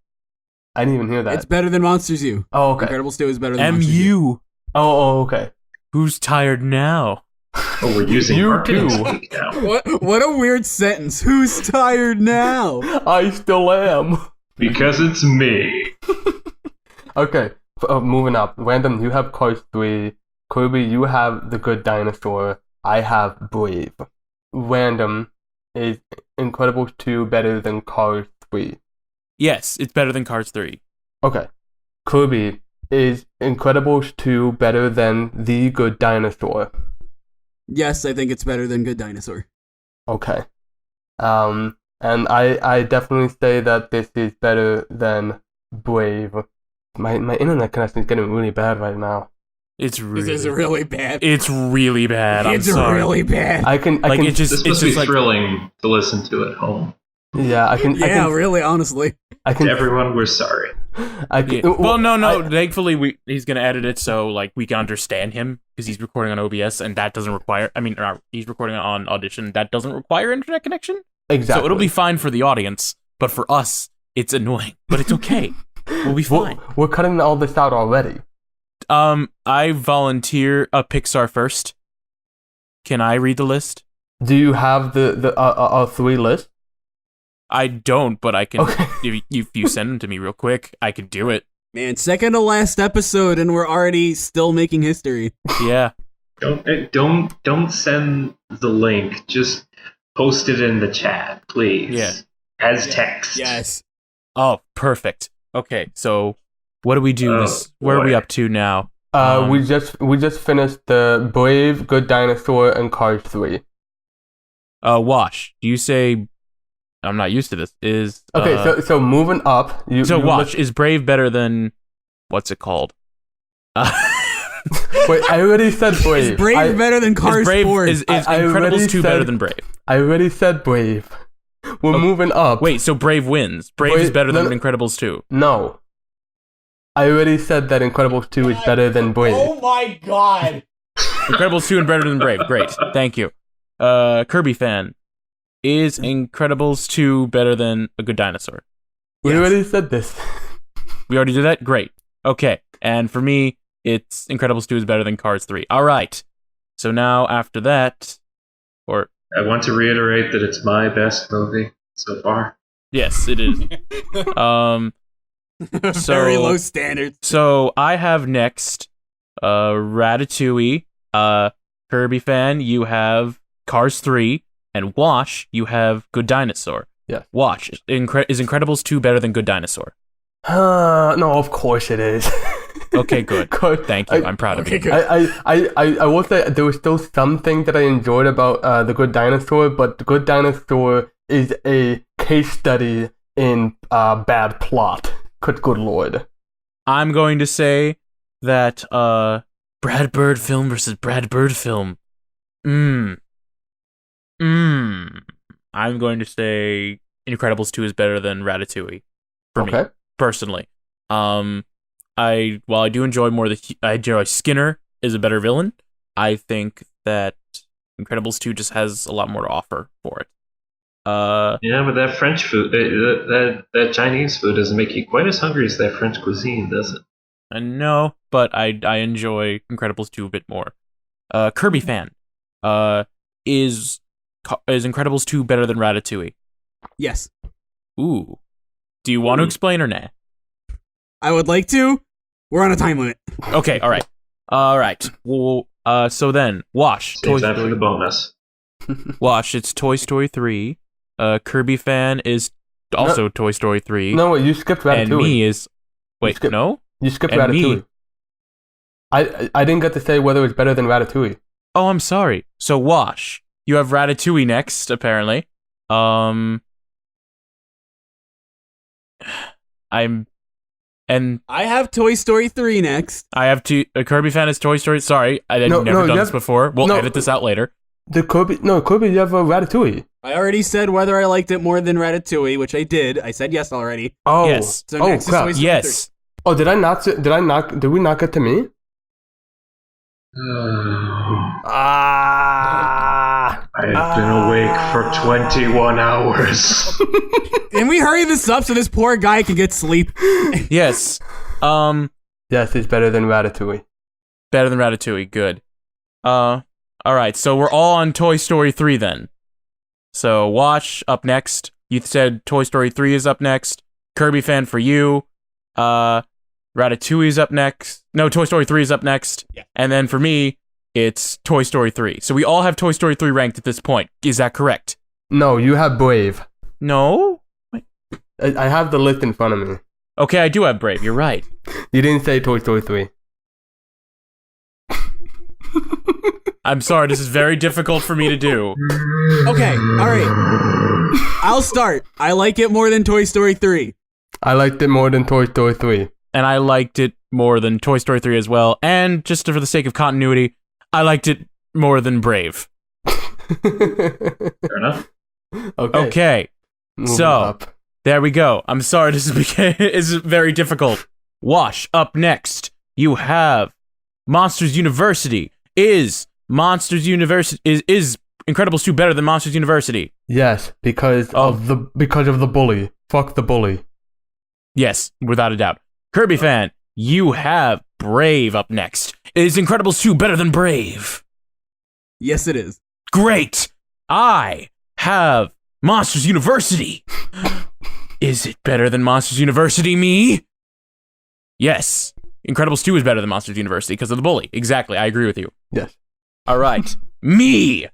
I didn't even hear that. It's better than Monsters U. Oh, okay. Incredibles 2 is better than Monsters U. MU. Oh, okay. Who's tired now? Oh, we're using You marketing too. speak now. What a weird sentence. Who's tired now? I still am. Because it's me. Okay, moving up. Random, you have Cars 3. Kirby, you have The Good Dinosaur. I have Brave. Random, is Incredibles 2 better than Cars 3? Yes, it's better than Cars 3. Okay. Kirby, is Incredibles 2 better than The Good Dinosaur? Yes, I think it's better than Good Dinosaur. Okay. And I definitely say that this is better than Brave. My internet connection is getting really bad right now. It's really... This is really bad. It's really bad. It's I'm sorry. really bad. I can It's This just must be like... thrilling to listen to at home. Yeah, I can Really, honestly. I can To everyone, we're sorry. I can, Yeah. Well, no. Thankfully, he's gonna edit it so like we can understand him because he's recording on OBS and that doesn't require. He's recording on Audition. That doesn't require internet connection. exactly. So it'll be fine for the audience, but for us, it's annoying. But it's okay. We'll be fine. We're cutting all this out already. I volunteer a Pixar first. Can I read the list? Do you have the 3 list? I don't, but I can. Okay. If you send them to me real quick, I could do it. Man, second to last episode and we're already still making history. Yeah. Don't send the link. Just post it in the chat, please. Yeah. As text. Yes. Oh, perfect. Okay, so what do we do? Where are we up to now? We just finished the Brave, Good Dinosaur, and Cars 3. Wash. Do you say? I'm not used to this. Is Okay, so moving up. Wash, is Brave better than what's it called? Wait, I already said Brave. Is Brave better than Cars 4? Is Incredibles 2 better than Brave? I already said Brave. We're moving up. Wait, so Brave wins. Brave is better than Incredibles 2. No. I already said that Incredibles 2 is better than Brave. Oh my god! Incredibles 2 and better than Brave. Great. Thank you. Kirby fan. Is Incredibles 2 better than A Good Dinosaur? We already said this. We already did that? Great. Okay. And for me, it's Incredibles 2 is better than Cars 3. All right. So now after that, I want to reiterate that it's my best movie so far. yes, it is. Very low standards. So I have next Ratatouille. Kirby fan, you have Cars 3, and Wash, you have Good Dinosaur. Yeah. Wash, is Incredibles 2 better than Good Dinosaur? No, of course it is. Okay, good. Thank you. I'm proud of you. good. I will say there was still something that I enjoyed about The Good Dinosaur, but The Good Dinosaur is a case study in bad plot. Good lord. I'm going to say that Brad Bird film versus Brad Bird film. I'm going to say Incredibles 2 is better than Ratatouille for me personally. While I do enjoy I enjoy Skinner is a better villain. I think that Incredibles 2 just has a lot more to offer for it. Yeah, but that French food, that Chinese food doesn't make you quite as hungry as that French cuisine, does it? No, but I enjoy Incredibles 2 a bit more. Kirby fan, is Incredibles 2 better than Ratatouille? Yes. Ooh. Do you want to explain or nah? I would like to. We're on a time limit. Okay, all right. Well, so then, Wash. Save that for the bonus. Wash, it's Toy Story 3. Kirby fan is also Toy Story 3. No, wait, you skipped Ratatouille. And me is... Wait, no? You skipped and Ratatouille. Me... I didn't get to say whether it's better than Ratatouille. Oh, I'm sorry. So, Wash, you have Ratatouille next, apparently. I have Toy Story 3 next. I have a Kirby fan is Toy Story. Sorry, I've never done this before. We'll edit this out later. Kirby, you have a Ratatouille. I already said whether I liked it more than Ratatouille, which I did. I said yes already. Oh, yes. So next is crap. Toy Story Yes. 3. Oh, did we not get to me? I've been awake for 21 hours. Can we hurry this up so this poor guy can get sleep? Yes. Yes, it's better than Ratatouille. Better than Ratatouille. Good. All right. So we're all on Toy Story 3 then. So Watch up next. You said Toy Story 3 is up next. Kirby fan for you. Ratatouille's up next. No, Toy Story 3 is up next. Yeah. And then for me, it's Toy Story 3. So we all have Toy Story 3 ranked at this point. Is that correct? No, you have Brave. No? Wait. I have the list in front of me. Okay, I do have Brave. You're right. You didn't say Toy Story 3. I'm sorry. This is very difficult for me to do. Okay, alright. I'll start. I like it more than Toy Story 3. I liked it more than Toy Story 3. And I liked it more than Toy Story 3 as well. And just for the sake of continuity, I liked it more than Brave. Fair enough. Okay. Moving So, up. there we go. I'm sorry, this is very difficult. Wash, up next. You have Monsters University. Is Incredibles 2 better than Monsters University? Yes, because of the bully. Fuck the bully. Yes, without a doubt. Kirby fan, you have Brave up next. Is Incredibles 2 better than Brave? Yes, it is. Great! I have Monsters University. Is it better than Monsters University, me? Yes. Incredibles 2 is better than Monsters University because of the bully. Exactly, I agree with you. Yes. All right. Me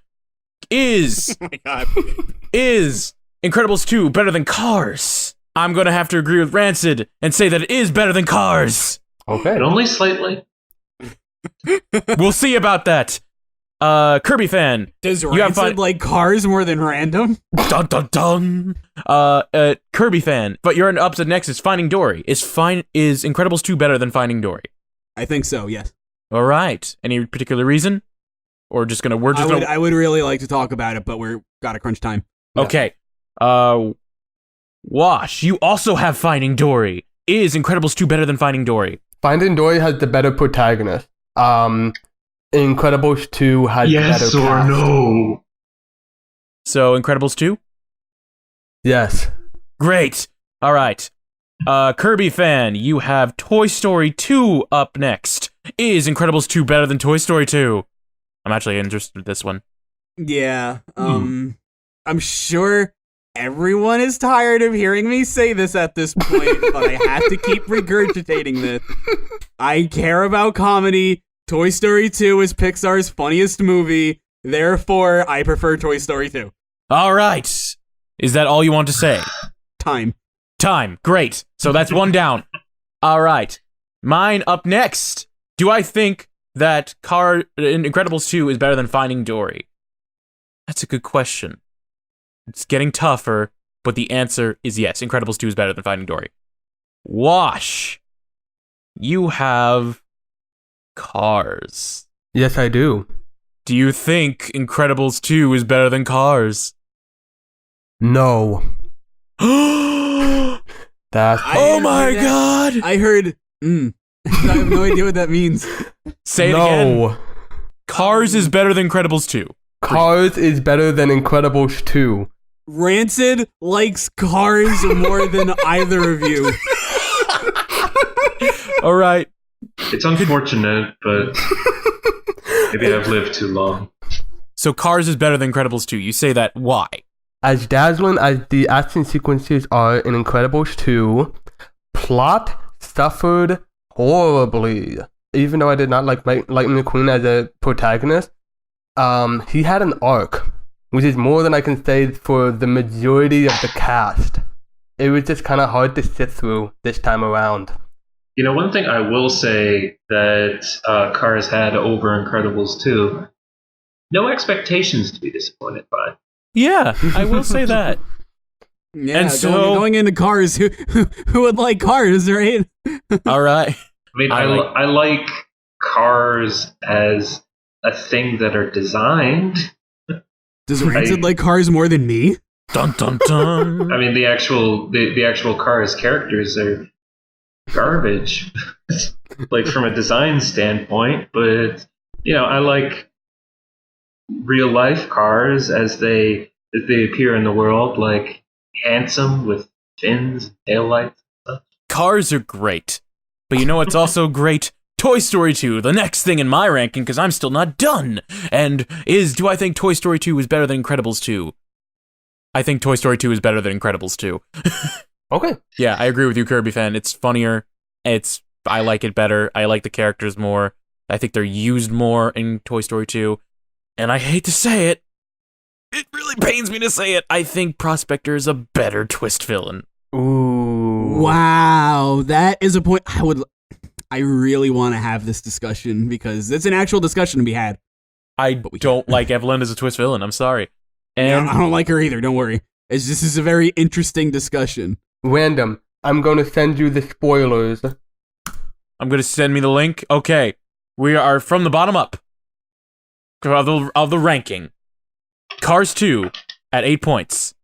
is... Oh my god. Is Incredibles 2 better than Cars? I'm going to have to agree with Rancid and say that it is better than Cars. Okay. But only slightly. We'll see about that. Kirby fan. Does Rancid like Cars more than Random? Dun dun dun. Kirby fan. But you're up to next is Finding Dory. Is Incredibles 2 better than Finding Dory? I think so, yes. All right. Any particular reason? Or just gonna I would really like to talk about it, but we're gotta crunch time. Okay. Wash, you also have Finding Dory. Is Incredibles 2 better than Finding Dory? Finding Dory has the better protagonist. Incredibles 2 has yes better or cast. no? So Incredibles 2? Yes. Great. All right. Kirby fan, you have Toy Story 2 up next. Is Incredibles 2 better than Toy Story 2? I'm actually interested in this one. Yeah. I'm sure everyone is tired of hearing me say this at this point, but I have to keep regurgitating this. I care about comedy. Toy Story 2 is Pixar's funniest movie. Therefore, I prefer Toy Story 2. All right. Is that all you want to say? Time. Great. So that's one down. All right. Mine up next. Do I think that Incredibles 2 is better than Finding Dory? That's a good question. It's getting tougher, but the answer is yes. Incredibles 2 is better than Finding Dory. Wash. You have Cars. Yes, I do. Do you think Incredibles 2 is better than Cars? No. That's Oh my god! I heard, I have no idea what that means. Say it again. Cars is better than Incredibles 2. Cars is better than Incredibles 2. Rancid likes Cars more than either of you. All right. It's unfortunate, but maybe I've lived too long. So Cars is better than Incredibles 2. You say that. Why? As dazzling as the action sequences are in Incredibles 2, plot suffered horribly. Even though I did not like Lightning McQueen as a protagonist, he had an arc, which is more than I can say for the majority of the cast. It was just kind of hard to sit through this time around. You know, one thing I will say that Cars had over Incredibles 2, no expectations to be disappointed by. Yeah, I will say that. Yeah, And so- going into Cars, who would like Cars, right? All right. I mean, I like cars as a thing that are designed. Does Rancid like Cars more than me? Dun dun dun. I mean, the actual cars characters are garbage, like from a design standpoint. But you know, I like real life cars as they appear in the world, like handsome with fins, taillights. Cars are great. But you know what's also great? Toy Story 2, the next thing in my ranking, because I'm still not done. And do I think Toy Story 2 is better than Incredibles 2? I think Toy Story 2 is better than Incredibles 2. Okay. Yeah, I agree with you, Kirby-fan. It's funnier. I like it better. I like the characters more. I think they're used more in Toy Story 2. And I hate to say it. It really pains me to say it. I think Prospector is a better twist villain. Ooh. Wow, that is a point. I really want to have this discussion because it's an actual discussion to be had. I don't like Evelyn as a twist villain. I'm sorry. And I don't like her either. Don't worry. This is a very interesting discussion. Random. I'm going to send you the spoilers. I'm going to send me the link. Okay. We are from the bottom up of the ranking. Cars 2 at 8 points.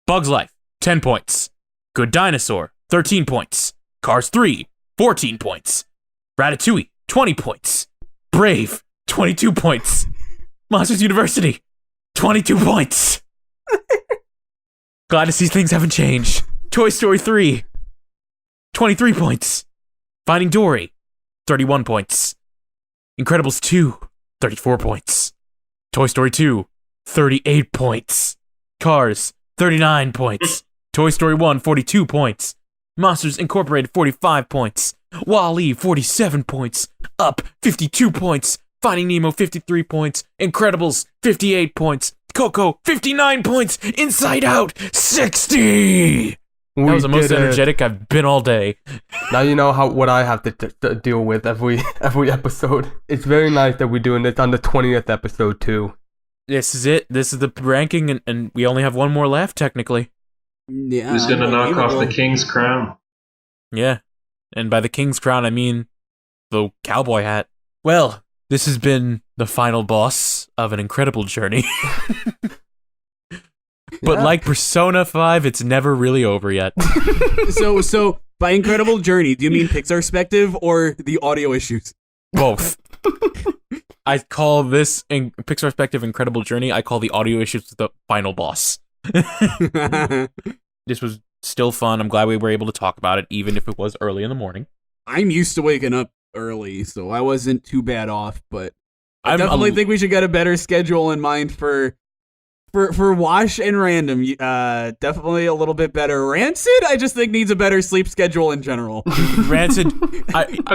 Bug's Life, 10 points. Good Dinosaur, 13 points. Cars 3, 14 points. Ratatouille, 20 points. Brave, 22 points. Monsters University, 22 points. Glad to see things haven't changed. Toy Story 3, 23 points. Finding Dory, 31 points. Incredibles 2, 34 points. Toy Story 2, 38 points. Cars, 39 points. Toy Story 1, 42 points. Monsters Incorporated, 45 points. Wall-E, 47 points. Up, 52 points. Finding Nemo, 53 points. Incredibles, 58 points. Coco, 59 points. Inside Out, 60! That was the most energetic I've been all day. Now you know what I have to deal with every episode. It's very nice that we're doing this on the 20th episode too. This is it. This is the ranking, and we only have one more left, technically. Yeah, Who's gonna knock off the king's crown? Yeah. And by the king's crown, I mean the cowboy hat. Well, this has been the final boss of an incredible journey. But Yeah. like Persona 5, it's never really over yet. So by incredible journey, do you mean Pixarspective or the audio issues? Both. I call this Pixarspective Incredible Journey, I call the audio issues the final boss. This was still fun. I'm glad we were able to talk about it, even if it was early in the morning. I'm used to waking up early, so I wasn't too bad off, but I I'm definitely think we should get a better schedule in mind for For Wash and Random, definitely a little bit better. Rancid, I just think needs a better sleep schedule in general. Rancid,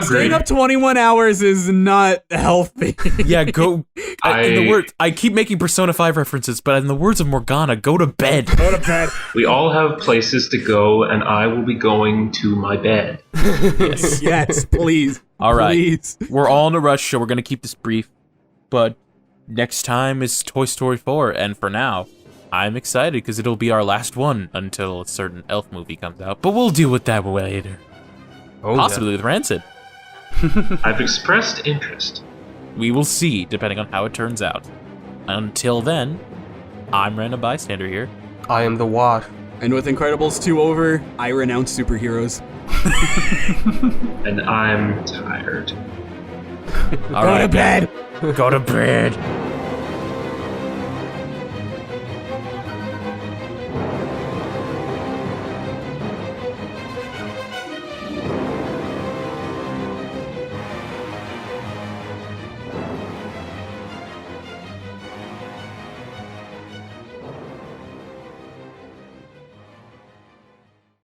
Staying up 21 hours is not healthy. yeah, go. In the words, I keep making Persona 5 references, but in the words of Morgana, go to bed. Go to bed. We all have places to go, and I will be going to my bed. Yes, please. All right. Please. We're all in a rush, so we're going to keep this brief. But next time is Toy Story 4, and for now, I'm excited because it'll be our last one until a certain elf movie comes out. But we'll deal with that later. Possibly with Rancid. I've expressed interest. We will see, depending on how it turns out. Until then, I'm Random Bystander here. I am the Wash. And with Incredibles 2 over, I renounce superheroes. And I'm tired. All right, Go to bed. Go to bed.